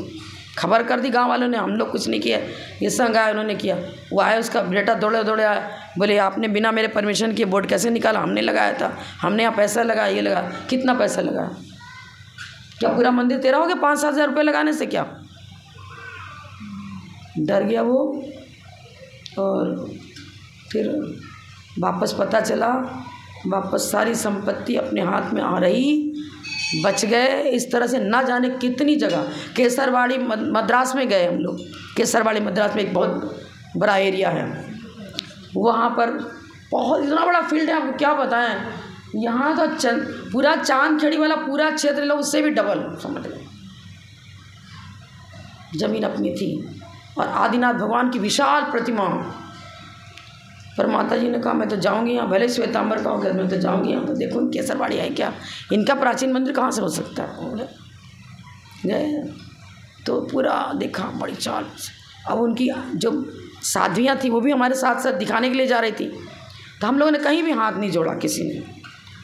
खबर कर दी गांव वालों ने, हम लोग कुछ नहीं किया, ये संघ आया उन्होंने किया। वो आया, उसका बेटा दौड़े दौड़े आया, बोले आपने बिना मेरे परमिशन के बोर्ड कैसे निकाला? हमने लगाया था, हमने यहाँ पैसा लगाया, ये लगा। कितना पैसा लगाया? क्या पूरा मंदिर तेरा हो गया 5-7 हज़ार रुपये लगाने से? क्या डर गया वो। और फिर वापस पता चला, वापस सारी संपत्ति अपने हाथ में आ रही, बच गए। इस तरह से ना जाने कितनी जगह, केसरवाड़ी मद्रास में गए हम लोग। केसरवाड़ी मद्रास में एक बहुत बड़ा एरिया है, वहाँ पर बहुत इतना बड़ा फील्ड है, आपको क्या बताएं। यहाँ तो पूरा चांदखेड़ी वाला पूरा क्षेत्र लोग उससे भी डबल समझ लो जमीन अपनी थी। और आदिनाथ भगवान की विशाल प्रतिमा। पर माता जी ने कहा मैं तो जाऊंगी यहाँ, भले श्वेतांबर का हो गया, मैं तो जाऊंगी यहाँ, तो देखो केसरवाड़ी है क्या, इनका प्राचीन मंदिर कहाँ से हो सकता है। गए तो पूरा देखा बड़ी चाल। अब उनकी जो साध्वियाँ थी वो भी हमारे साथ साथ दिखाने के लिए जा रही थी, तो हम लोगों ने कहीं भी हाथ नहीं जोड़ा किसी ने।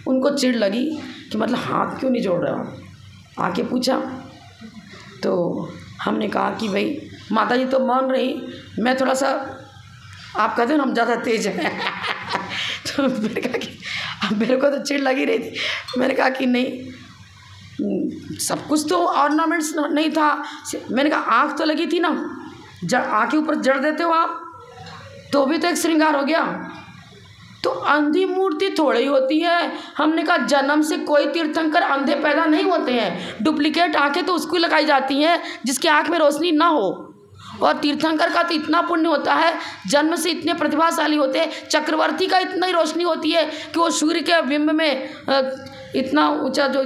उनको चिढ़ लगी कि मतलब हाथ क्यों नहीं जोड़ रहे हो। आके पूछा तो हमने कहा कि भाई माता जी तो मान रही, मैं थोड़ा सा, आप कहते हो ना हम ज़्यादा तेज हैं तो मैंने कहा कि अब मेरे को तो चिढ़ लगी रही थी। मैंने कहा कि नहीं, सब कुछ तो ऑर्नामेंट्स नहीं था। मैंने कहा आँख तो लगी थी ना, आँख के ऊपर जड़ देते हो आप तो भी तो एक श्रृंगार हो गया। तो अंधी मूर्ति थोड़ी होती है। हमने कहा जन्म से कोई तीर्थंकर अंधे पैदा नहीं होते हैं। डुप्लीकेट आंखें तो उसको लगाई जाती हैं जिसकी आंख में रोशनी ना हो। और तीर्थंकर का तो इतना पुण्य होता है, जन्म से इतने प्रतिभाशाली होते हैं। चक्रवर्ती का इतना ही रोशनी होती है कि वो सूर्य के बिंब में इतना ऊंचा जो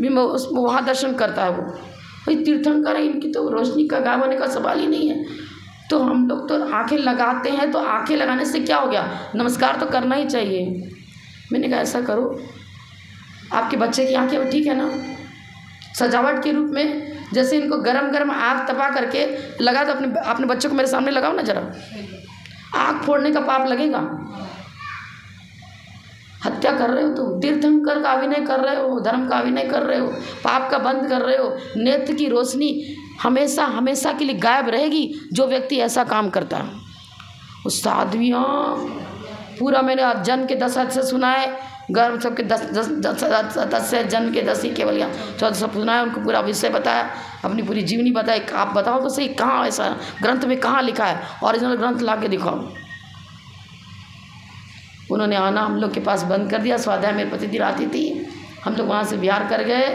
बिंब वहाँ दर्शन करता है वो। भाई तीर्थंकर है, इनकी तो रोशनी का गायब होने का सवाल ही नहीं है। तो हम लोग तो आंखें लगाते हैं, तो आंखें लगाने से क्या हो गया, नमस्कार तो करना ही चाहिए। मैंने कहा ऐसा करो, आपके बच्चे की आंखें ठीक है ना, सजावट के रूप में जैसे इनको गरम गरम आग तपा करके लगा दो। अपने बच्चों को मेरे सामने लगाओ ना जरा, आग फोड़ने का पाप लगेगा। हत्या कर रहे हो तो तीर्थंकर का अभिनय कर रहे हो, धर्म का अभिनय कर रहे हो, पाप का बंद कर रहे हो। नेत्र की रोशनी हमेशा हमेशा के लिए गायब रहेगी जो व्यक्ति ऐसा काम करता है। उस साध्वियाँ पूरा मैंने जन्म के 10 से सुना है, गर्भ सबके 10 से जन्म के 10 ही केवल या 14 सब सुना है। उनको पूरा विषय बताया, अपनी पूरी जीवनी बताई। आप बताओ तो सही, कहाँ ऐसा ग्रंथ में कहाँ लिखा है? ओरिजिनल ग्रंथ ला के दिखाओ। उन्होंने आना हम लोग के पास बंद कर दिया। स्वाध्याय मेरे प्रतिदिन आती थी, हम लोग वहाँ से बिहार कर गए,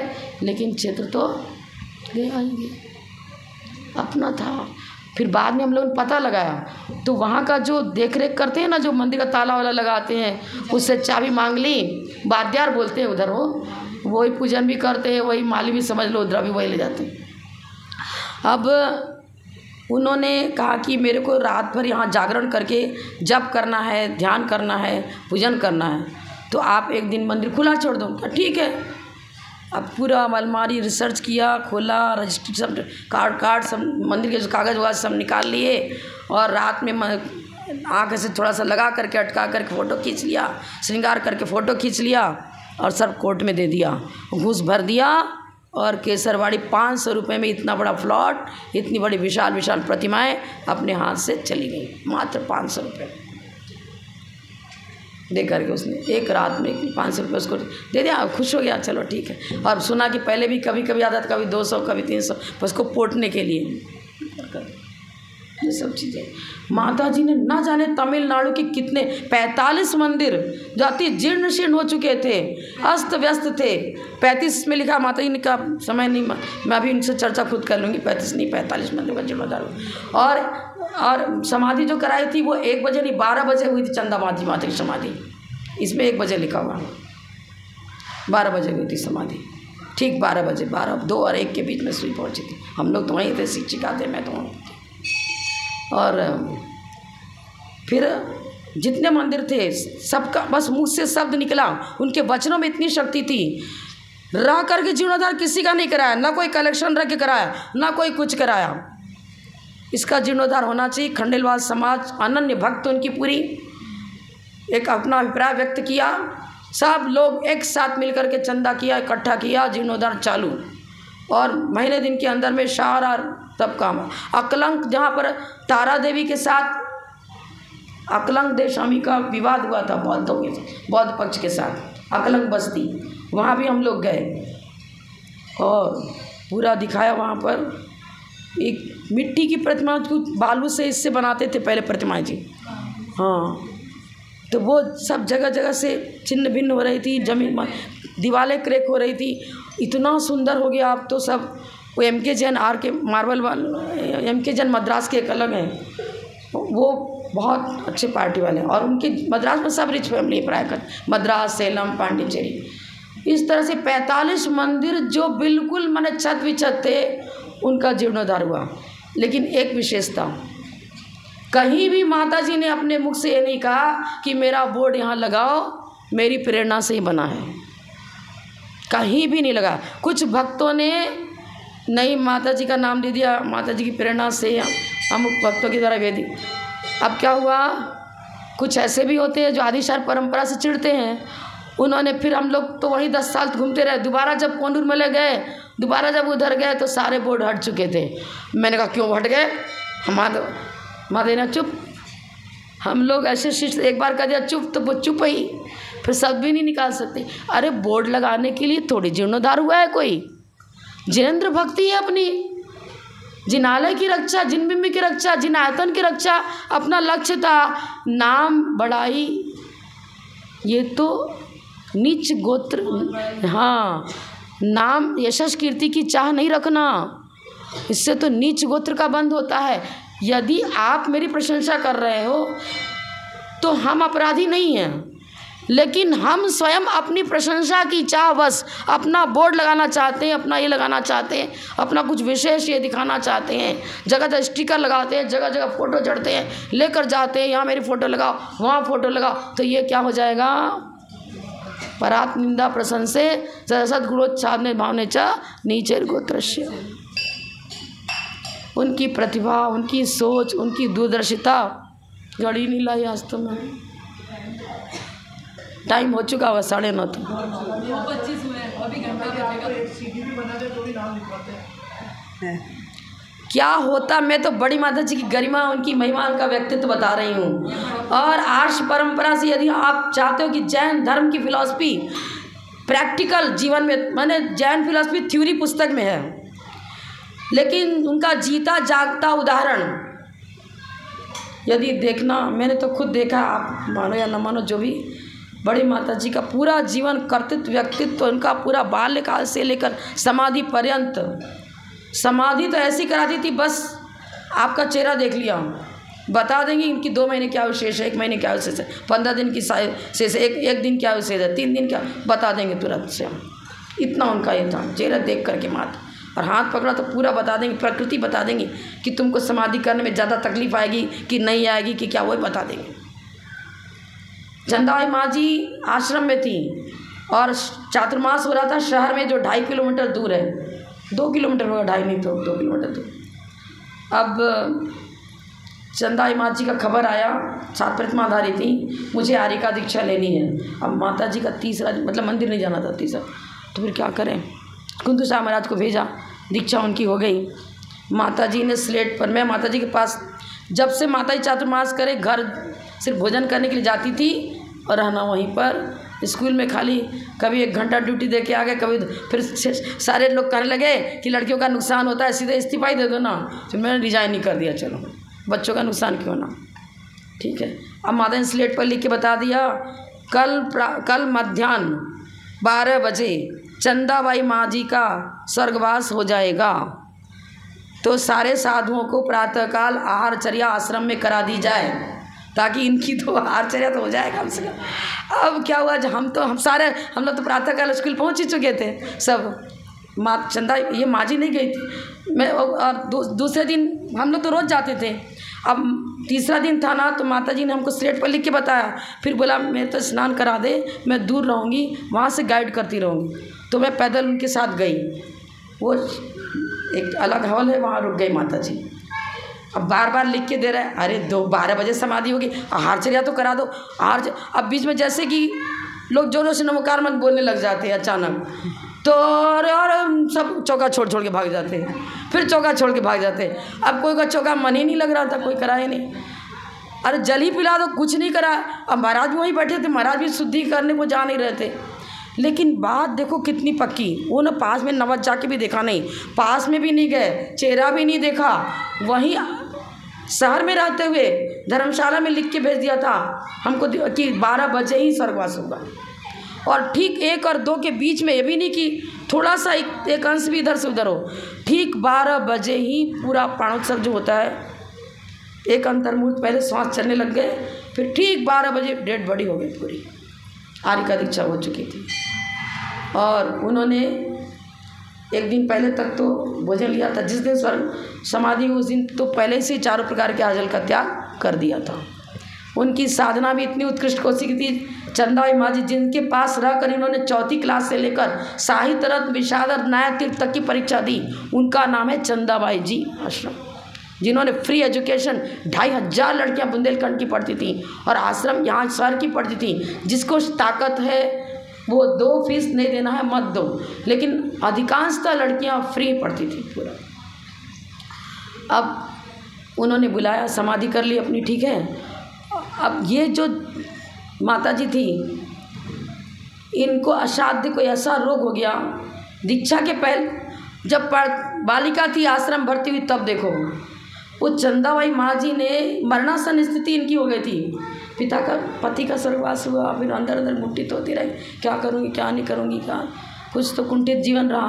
लेकिन क्षेत्र तो गया ही गया, अपना था। फिर बाद में हम लोगों ने पता लगाया तो वहाँ का जो देख रेख करते हैं ना, जो मंदिर का ताला वाला लगाते हैं, उससे चाबी मांग ली। वाद्यार बोलते हैं उधर, वो वही पूजन भी करते हैं, वही माली भी समझ लो, उधर भी वही ले जाते हैं। अब उन्होंने कहा कि मेरे को रात भर यहाँ जागरण करके जप करना है, ध्यान करना है, पूजन करना है, तो आप एक दिन मंदिर खुला छोड़ दो। ठीक है। अब पूरा अलमारी रिसर्च किया, खोला, रजिस्ट्री सब कार्ड सब मंदिर के जो कागज़ वागज सब निकाल लिए, और रात में आँख से थोड़ा सा लगा करके अटका करके फ़ोटो खींच लिया, श्रृंगार करके फ़ोटो खींच लिया और सब कोर्ट में दे दिया, घूस भर दिया। और केसरवाड़ी 500 रुपये में इतना बड़ा प्लॉट, इतनी बड़ी विशाल विशाल प्रतिमाएं अपने हाथ से चली गई, मात्र 500 रुपये दे करके उसने एक रात में 500 रुपये उसको दे दिया। खुश हो गया, चलो ठीक है। और सुना कि पहले भी कभी कभी आता था, कभी 200 कभी 300 उसको पोटने के लिए, ये सब चीज़ें। माता जी ने ना जाने तमिलनाडु के कितने 45 मंदिर जाति जीर्ण शीर्ण हो चुके थे, अस्त व्यस्त थे। 35 में लिखा, माता जी ने का समय नहीं, मैं अभी इनसे चर्चा खुद कर लूँगी। 35 नहीं 45 मंदिर का जीर्णोद्धार। और समाधि जो कराई थी वो 1 बजे नहीं 12 बजे हुई थी। चंदा माता की समाधि, इसमें 1 बजे लिखा हुआ, 12 बजे हुई थी समाधि, ठीक 12 बजे, 12, 2 और 1 के बीच में सुई पहुँची थी। हम लोग तो वहीं थे, शिक्षिका थे, मैं तो वहीं थी। और फिर जितने मंदिर थे सबका बस मुँह से शब्द निकला, उनके वचनों में इतनी शक्ति थी। रह करके जीर्णोद्धार किसी का नहीं कराया, ना कोई कलेक्शन रख के कराया, ना कोई कुछ कराया। इसका जीर्णोद्धार होना चाहिए। खंडेलवाल समाज अनन्य भक्त, उनकी पूरी एक अपना अभिप्राय व्यक्त किया सब लोग एक साथ मिलकर के चंदा किया, इकट्ठा किया, जीर्णोद्धार चालू, और महीने दिन के अंदर में सारा सब काम। अकलंक जहाँ पर तारा देवी के साथ अकलंक देव स्वामी का विवाद हुआ था बौद्धों के, बौद्ध पक्ष के साथ, अकलंक बस्ती, वहाँ भी हम लोग गए और पूरा दिखाया। वहाँ पर एक मिट्टी की प्रतिमा को बालू से इससे बनाते थे पहले प्रतिमाएं जी, हाँ, तो वो सब जगह जगह से छिन्न भिन्न हो रही थी, जमीन दीवारें क्रैक हो रही थी, इतना सुंदर हो गया। आप तो सब वो MK जैन RK मार्बल वाले, MK जैन मद्रास के एक अलग हैं, वो बहुत अच्छे पार्टी वाले हैं, और उनके मद्रास में सब रिच फैमिली प्राय कर, मद्रास, सेलम, पांडिचेरी, इस तरह से 45 मंदिर जो बिल्कुल माने छत विछत थे, उनका जीर्णोद्धार हुआ। लेकिन एक विशेषता, कहीं भी माता जी ने अपने मुख से ये नहीं कहा कि मेरा बोर्ड यहाँ लगाओ, मेरी प्रेरणा से ही बना है, कहीं भी नहीं लगा। कुछ भक्तों ने नहीं माता जी का नाम दे दिया, माता जी की प्रेरणा से हम भक्तों के द्वारा वेदी। अब क्या हुआ, कुछ ऐसे भी होते हैं जो आदिशार परंपरा से चिढ़ते हैं, उन्होंने फिर हम लोग तो वहीं 10 साल घूमते रहे। दोबारा जब कोंडूर मेले गए, दोबारा जब उधर गए तो सारे बोर्ड हट चुके थे। मैंने कहा क्यों हट गए, हमारे ना चुप। हम लोग ऐसे शिष्य एक बार कह दिया चुप तो वो चुप ही, फिर शब्द भी नहीं निकाल सकते। अरे बोर्ड लगाने के लिए थोड़ी जीर्णोद्धार हुआ है कोई, जिनेंद्र भक्ति है अपनी, जिनालय की रक्षा, जिनबिंब की रक्षा, जिन आयतन की रक्षा अपना लक्ष्य था। नाम बढ़ाई, ये तो नीच गोत्र, हाँ, नाम यशस कीर्ति की चाह नहीं रखना, इससे तो नीच गोत्र का बंध होता है। यदि आप मेरी प्रशंसा कर रहे हो तो हम अपराधी नहीं हैं, लेकिन हम स्वयं अपनी प्रशंसा की चाह बस अपना बोर्ड लगाना चाहते हैं, अपना ये लगाना चाहते हैं, अपना कुछ विशेष ये दिखाना चाहते हैं, जगह जगह स्टिकर लगाते हैं, जगह जगह फ़ोटो चढ़ते हैं, लेकर जाते हैं, यहाँ मेरी फ़ोटो लगाओ, वहाँ फ़ोटो लगाओ, तो ये क्या हो जाएगा, परात निंदा प्रशंसे सद्गुणोच्छादने भावने च नीचेर गोत्रस्य। उनकी प्रतिभा, उनकी सोच, उनकी दूरदर्शिता घड़ी नहीं लाई आज तो मैं। टाइम हो चुका हुआ 9:30 तो। क्या होता, मैं तो बड़ी माता जी की गरिमा, उनकी महिमा, उनका व्यक्तित्व बता रही हूँ। और आर्ष परंपरा से यदि आप चाहते हो कि जैन धर्म की फिलॉसफी प्रैक्टिकल जीवन में, मैंने जैन फिलॉसफी थ्योरी पुस्तक में है, लेकिन उनका जीता जागता उदाहरण यदि देखना, मैंने तो खुद देखा, आप मानो या न मानो, जो भी बड़ी माता जी का पूरा जीवन, कर्तृत्व, व्यक्तित्व, उनका पूरा बाल्यकाल से लेकर समाधि पर्यंत, समाधि तो ऐसी कराती थी बस आपका चेहरा देख लिया बता देंगे इनकी 2 महीने क्या विशेष है, 1 महीने क्या विशेष है, 15 दिन की शेष है, एक दिन क्या विशेष है, 3 दिन क्या, बता देंगे तुरंत से। इतना उनका ये था, चेहरा देख करके माता, और हाथ पकड़ा तो पूरा बता देंगे, प्रकृति बता देंगे कि तुमको समाधि करने में ज़्यादा तकलीफ आएगी कि नहीं आएगी, कि क्या, वही बता देंगे। चंदाबाई माँ जी आश्रम में थी और चातुर्मास हो रहा था शहर में, जो 2.5 किलोमीटर दूर है, 2 किलोमीटर होगा, 2.5 नहीं तो 2 किलोमीटर दूर। अब चंदाबाई माँ जी का खबर आया, 7 प्रतिमाधारी थी, मुझे आर्य का दीक्षा लेनी है। अब माता जी का तीसरा, मतलब मंदिर नहीं जाना था तीसरा, तो फिर क्या करें, कुंदू साहब महाराज को भेजा, दीक्षा उनकी हो गई। माता जी ने स्लेट पर, मैं माता जी के पास जब से माता जी चातुर्मास करे, घर सिर्फ भोजन करने के लिए जाती थी और रहना वहीं पर। स्कूल में खाली कभी 1 घंटा ड्यूटी दे के आ गए, कभी फिर सारे लोग कहने लगे कि लड़कियों का नुकसान होता है, सीधे इस्तीफा ही दे दो ना, तो मैंने रिजाइन नहीं कर दिया, चलो बच्चों का नुकसान क्यों ना, ठीक है। अब माता ने स्लेट पर लिख के बता दिया, कल मध्याह्न 12 बजे चंदाबाई माँ जी का स्वर्गवास हो जाएगा, तो सारे साधुओं को प्रातःकाल आहारचर्या आश्रम में करा दी जाए, ताकि इनकी तो आहारचर्या तो हो जाए कम से कम। अब क्या हुआ, हम लोग तो प्रातःकाल स्कूल पहुँच ही चुके थे सब। चंदा ये माँ जी नहीं गई थी, मैं और दूसरे दिन हम लोग तो रोज़ जाते थे। अब तीसरा दिन था ना, तो माता जी ने हमको स्लेट पर लिख के बताया, फिर बोला मैं तो स्नान करा दे, मैं दूर रहूँगी, वहाँ से गाइड करती रहूँगी। तो मैं पैदल उनके साथ गई, वो एक अलग हॉल है, वहाँ रुक गई माता जी। अब बार बार लिख के दे रहा है, अरे 12 बजे समाधि होगी, आहारचर्या तो करा दो, अब बीच में जैसे कि लोग जोरों से नमोकार मत बोलने लग जाते हैं अचानक, तो और सब चौका छोड़ छोड़ के भाग जाते हैं, फिर चौका छोड़ के भाग जाते हैं। अब कोई का चौका मन ही नहीं लग रहा था, कोई कराए नहीं, अरे जल ही पिला दो, कुछ नहीं करा। अब महाराज भी वहीं बैठे थे, महाराज भी शुद्धि करने को जा नहीं रहे थे। लेकिन बात देखो कितनी पक्की, वो ना पास में नवज जाके भी देखा नहीं, पास में भी नहीं गए, चेहरा भी नहीं देखा, वहीं शहर में रहते हुए धर्मशाला में लिख के भेज दिया था हमको कि 12 बजे ही स्वर्गवास होगा। और ठीक 1 और 2 के बीच में, ये भी नहीं कि थोड़ा सा एक अंश भी इधर से उधर हो, ठीक 12 बजे ही पूरा प्राणोत्सव जो होता है, एक अंतर्मुहूर्त पहले श्वास चलने लग गए, फिर ठीक 12 बजे डेड बॉडी हो गई पूरी, आर्य का दीक्षा हो चुकी थी। और उन्होंने एक दिन पहले तक तो भोजन लिया था, जिस दिन स्वर्ग समाधि उस दिन तो पहले से 4 प्रकार के आजल का त्याग कर दिया था। उनकी साधना भी इतनी उत्कृष्ट कोटि की थी। चंदाबाई माँ जी जिनके पास रहकर इन्होंने 4वीं क्लास से लेकर साहित्य रत्न विशारद न्याय तीर्थ तक की परीक्षा दी, उनका नाम है चंदाबाई जी आश्रम, जिन्होंने फ्री एजुकेशन 2500 लड़कियां बुंदेलखंड की पढ़ती थी और आश्रम यहाँ शहर की पढ़ती थी। जिसको ताकत है वो 2 फीस नहीं देना है मत दो, लेकिन अधिकांशतः लड़कियां फ्री पढ़ती थी पूरा। अब उन्होंने बुलाया, समाधि कर ली अपनी, ठीक है। अब ये जो माता जी थी, इनको असाध्य कोई ऐसा रोग हो गया, दीक्षा के पहले जब बालिका थी आश्रम भर्ती हुई तब देखो, वो चंदाबाई माँ जी ने मरणासन स्थिति इनकी हो गई थी, पिता का पति का स्वर्गवास हुआ, फिर अंदर अंदर मुट्ठित होती रही, क्या करूँगी क्या नहीं करूँगी, क्या कुछ तो कुंठित जीवन रहा,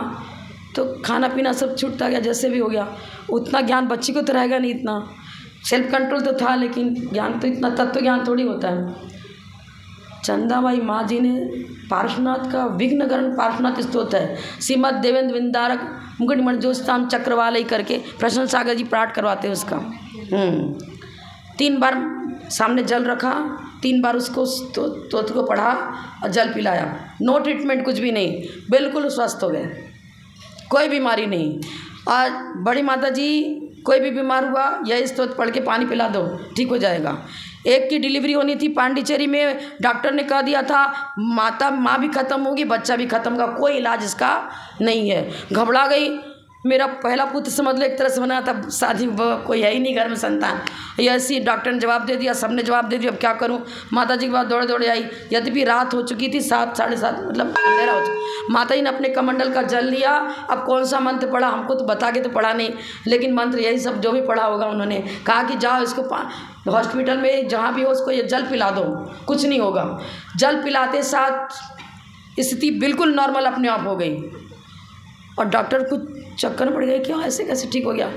तो खाना पीना सब छूटता गया, जैसे भी हो गया। उतना ज्ञान बच्ची को तो रहेगा नहीं, इतना सेल्फ कंट्रोल तो था, लेकिन ज्ञान तो इतना तत्व ज्ञान थोड़ी होता है। चंदाबाई माँ जी ने पार्श्वनाथ का विघ्नकरण पार्श्वनाथ स्तोत्र है, श्रीमद देवेंद्र विंदारक मुकुटमणि जोस्ताम चक्रवालय करके प्रसन्न सागर जी पाठ करवाते हैं उसका। 3 बार सामने जल रखा, 3 बार उसको स्तोत्र को पढ़ा और जल पिलाया, नो ट्रीटमेंट, कुछ भी नहीं, बिल्कुल स्वस्थ हो गए, कोई बीमारी नहीं। और बड़ी माता जी कोई भी बीमार हुआ यह स्तोत्र पढ़ के पानी पिला दो, ठीक हो जाएगा। एक की डिलीवरी होनी थी पांडिचेरी में, डॉक्टर ने कह दिया था माँ भी ख़त्म होगी, बच्चा भी ख़त्म होगा, कोई इलाज इसका नहीं है। घबरा गई, मेरा पहला पुत्र समझ लो एक तरह से बना था, शादी कोई है ही नहीं घर में संतान, ये ऐसी डॉक्टर ने जवाब दे दिया, सबने जवाब दे दिया, अब क्या करूं। माता जी के बाद दौड़े दौड़े आई, यद्यपि रात हो चुकी थी, 7 साढ़े 7 मतलब अंधेरा हो चुका। माता जी ने अपने कमंडल का जल लिया, अब कौन सा मंत्र पढ़ा हमको तो बता के तो पढ़ा नहीं, लेकिन मंत्र यही सब जो भी पढ़ा होगा, उन्होंने कहा कि जाओ इसको हॉस्पिटल में जहाँ भी हो उसको ये जल पिला दो, कुछ नहीं होगा। जल पिलाते साथ स्थिति बिल्कुल नॉर्मल अपने आप हो गई, और डॉक्टर को चक्कर पड़ गए, क्यों ऐसे कैसे ठीक हो गया,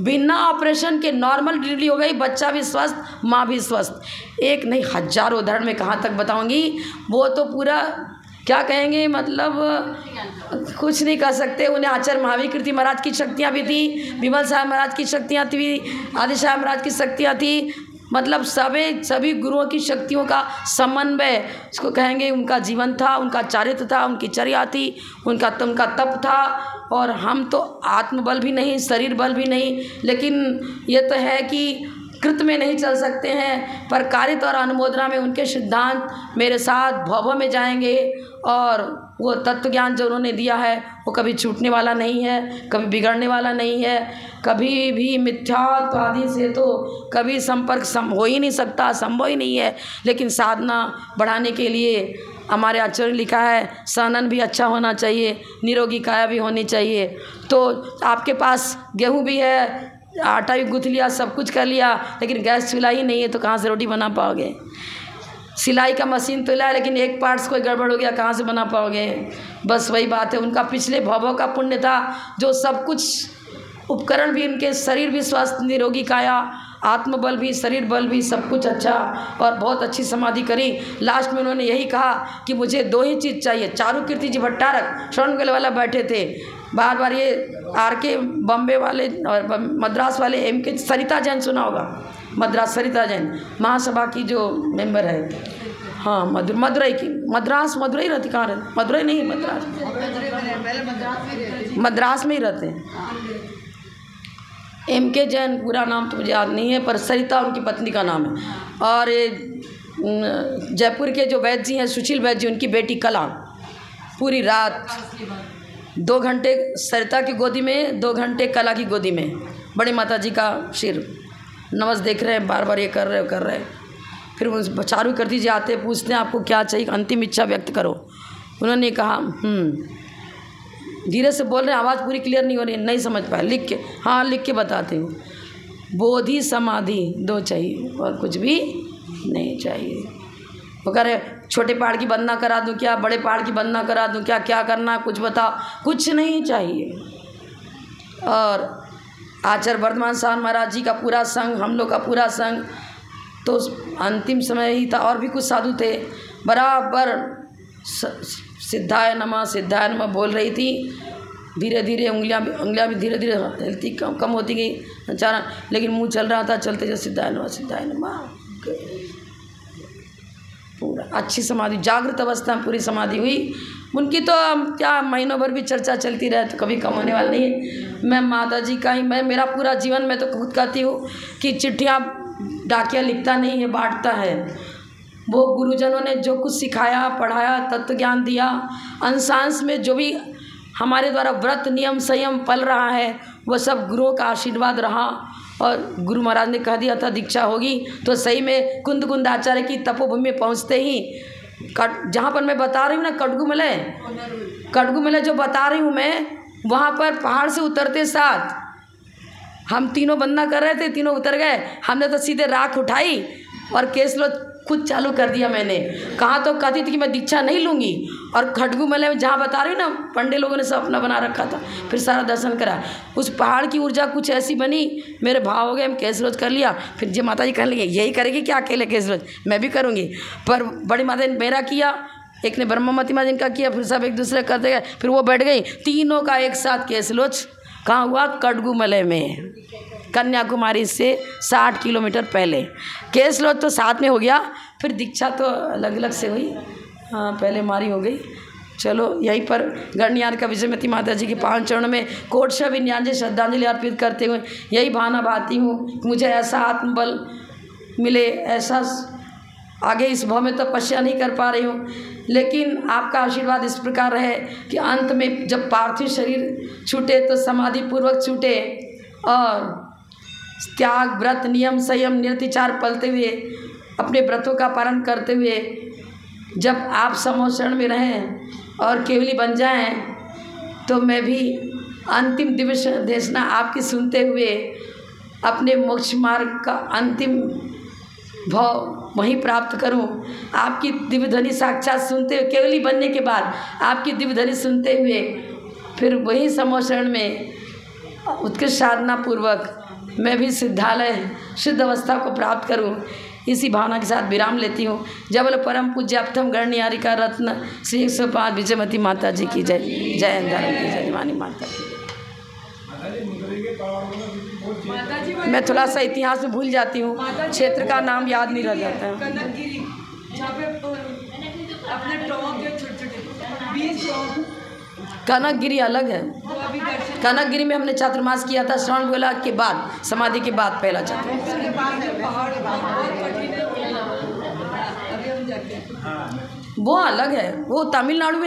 बिना ऑपरेशन के नॉर्मल डिलीवरी हो गई, बच्चा भी स्वस्थ, माँ भी स्वस्थ। एक नहीं हजारों उदाहरण में कहाँ तक बताऊंगी, वो तो पूरा क्या कहेंगे, मतलब कुछ नहीं कर सकते। उन्हें आचार्य महावीर कीर्ति महाराज की शक्तियाँ भी थी, विमल साहब महाराज की शक्तियाँ थी, आदि साहब महाराज की शक्तियाँ थी, मतलब सभी गुरुओं की शक्तियों का समन्वय इसको कहेंगे। उनका जीवन था, उनका चारित्र था, उनकी चर्या थी, उनका तप था। और हम तो आत्मबल भी नहीं, शरीर बल भी नहीं, लेकिन ये तो है कि कृत में नहीं चल सकते हैं, पर कारित और अनुमोदना में उनके सिद्धांत मेरे साथ भव में जाएंगे। और वो तत्व ज्ञान जो उन्होंने दिया है वो कभी छूटने वाला नहीं है, कभी बिगड़ने वाला नहीं है, कभी भी मिथ्यात्व आदि से तो कभी संपर्क हो ही नहीं सकता, संभव ही नहीं है। लेकिन साधना बढ़ाने के लिए हमारे आचार्य लिखा है, सहनन भी अच्छा होना चाहिए, निरोगी काया भी होनी चाहिए। तो आपके पास गेहूँ भी है, आटा भी गूँथ लिया, सब कुछ कर लिया, लेकिन गैस चूल्हा ही नहीं है तो कहाँ से रोटी बना पाओगे। सिलाई का मशीन तो लाया, लेकिन एक पार्ट्स कोई गड़बड़ हो गया, कहाँ से बना पाओगे। बस वही बात है, उनका पिछले भवों का पुण्य था, जो सब कुछ उपकरण भी इनके, शरीर भी स्वस्थ, निरोगी काया, आत्मबल भी, शरीर बल भी, सब कुछ अच्छा, और बहुत अच्छी समाधि करी। लास्ट में उन्होंने यही कहा कि मुझे 2 ही चीज़ चाहिए। चारुकीर्ति जी भट्टारक श्रवण वाला बैठे थे, बार बार ये RK बॉम्बे वाले और मद्रास वाले MK सरिता जैन सुना होगा, मद्रास सरिता जैन महासभा की जो मेंबर है, हाँ मदुरई की, मदुरई रहती, कहाँ रहती, मदुरई नहीं, मद्रास में ही रहते हैं। MK जैन पूरा नाम तो मुझे याद नहीं है, पर सरिता उनकी पत्नी का नाम है। और ये जयपुर के जो वैद्य जी हैं, सुशील वैद्य जी, उनकी बेटी कला पूरी रात 2 घंटे सरिता की गोदी में, 2 घंटे कला की गोदी में बड़ी माता जी का सिर नमस देख रहे हैं, बार बार ये कर रहे हैं। फिर वो चारू कर दीजिए, आते पूछते हैं आपको क्या चाहिए, अंतिम इच्छा व्यक्त करो। उन्होंने कहा धीरे से बोल रहे हैं, आवाज़ पूरी क्लियर नहीं हो रही, नहीं समझ पाया, लिख के, हाँ लिख के बताती हूँ। बोधि समाधि 2 चाहिए और कुछ भी नहीं चाहिए। वो कह रहे छोटे पहाड़ की वंदना करा दूँ क्या, बड़े पहाड़ की वंदना करा दूँ क्या, क्या करना कुछ बताओ, कुछ नहीं चाहिए। और आचार्य वर्धमान साहब महाराज जी का पूरा संघ, हम लोग का पूरा संघ, तो अंतिम समय ही था। और भी कुछ साधु थे, बराबर सिद्धाय नमः बोल रही थी। धीरे धीरे उंगलियां भी धीरे धीरे हिलती कम होती गई अचानक, लेकिन मुंह चल रहा था, चलते चलते सिद्धाय नमः। पूरा अच्छी समाधि, जागृत अवस्था में पूरी समाधि हुई उनकी। तो क्या महीनों भर भी चर्चा चलती रहे तो कभी कम होने वाला नहीं है। मैं माता जी का ही, मैं मेरा पूरा जीवन में तो खुद कहती हूँ कि चिट्ठियाँ डाकिया लिखता नहीं है, बांटता है। वो गुरुजनों ने जो कुछ सिखाया, पढ़ाया, तत्व ज्ञान दिया, अंशांश में जो भी हमारे द्वारा व्रत नियम संयम पल रहा है, वह सब गुरुओं का आशीर्वाद रहा। और गुरु महाराज ने कह दिया था दीक्षा होगी, तो सही में कुंद आचार्य की तपोभूमि में पहुँचते ही जहाँ पर मैं बता रही हूँ ना, कटगुमले जो बता रही हूँ मैं, वहाँ पर पहाड़ से उतरते साथ हम तीनों वंदना कर रहे थे, तीनों उतर गए। हमने तो सीधे राख उठाई और केस लो खुद चालू कर दिया। मैंने कहा तो कहती थी कि मैं दीक्षा नहीं लूँगी, और खटगुमले में जहाँ बता रही हूँ ना, पंडित लोगों ने सब अपना बना रखा था। फिर सारा दर्शन करा, उस पहाड़ की ऊर्जा कुछ ऐसी बनी, मेरे भाव हो गए, हम केस रोज कर लिया। फिर जब माता जी कहने लगे यही करेगी क्या अकेले केस रोज, मैं भी करूँगी। पर बड़ी माता ने मेरा किया, एक ने ब्रह्ममती माता जिनका किया, फिर सब एक दूसरे करते गए। फिर वो बैठ गई, तीनों का एक साथ केस लोच कहाँ हुआ, कटगुमले में, कन्याकुमारी से 60 किलोमीटर पहले। केस लोच तो साथ में हो गया, फिर दीक्षा तो अलग अलग से हुई। हाँ, पहले हमारी हो गई। चलो यहीं पर गणयान का विजयमती माता जी के 5 चरणों में कोटशा विन्यांजलि श्रद्धांजलि अर्पित करते हुए यही भावना भाती हूँ, मुझे ऐसा आत्मबल मिले, ऐसा आगे इस भाव में तपस्या नहीं कर पा रही हूँ, लेकिन आपका आशीर्वाद इस प्रकार रहे कि अंत में जब पार्थिव शरीर छूटे तो समाधि पूर्वक छूटे, और त्याग व्रत नियम संयम निर्तिचार पलते हुए अपने व्रतों का पालन करते हुए जब आप समोषण में रहें और केवली बन जाएं, तो मैं भी अंतिम दिवस देशना आपकी सुनते हुए अपने मोक्ष मार्ग का अंतिम भाव वहीं प्राप्त करूं। आपकी दिव्य ध्वनि साक्षात सुनते हुए, केवली बनने के बाद आपकी दिव्य ध्वनि सुनते हुए फिर वही समोषण में उत्कृष्ट साधना पूर्वक मैं भी सिद्धालय शुद्ध अवस्था को प्राप्त करूं। इसी भावना के साथ विराम लेती हूँ। जय बोलो परम पूज्य अपथम गणनियारिका रत्न श्री 105 विजयमती माता जी की जय। जय अंधारण की जय, दिवानी माता की। मैं थोड़ा सा इतिहास में भूल जाती हूँ, क्षेत्र का नाम याद नहीं रह जाता है। कनकगिरी अलग है। कनकगिरी में हमने चातुर्मास किया था, श्रवण बेला के बाद, समाधि के बाद पहला चातुर्मास। वो अलग है, वो तमिलनाडु में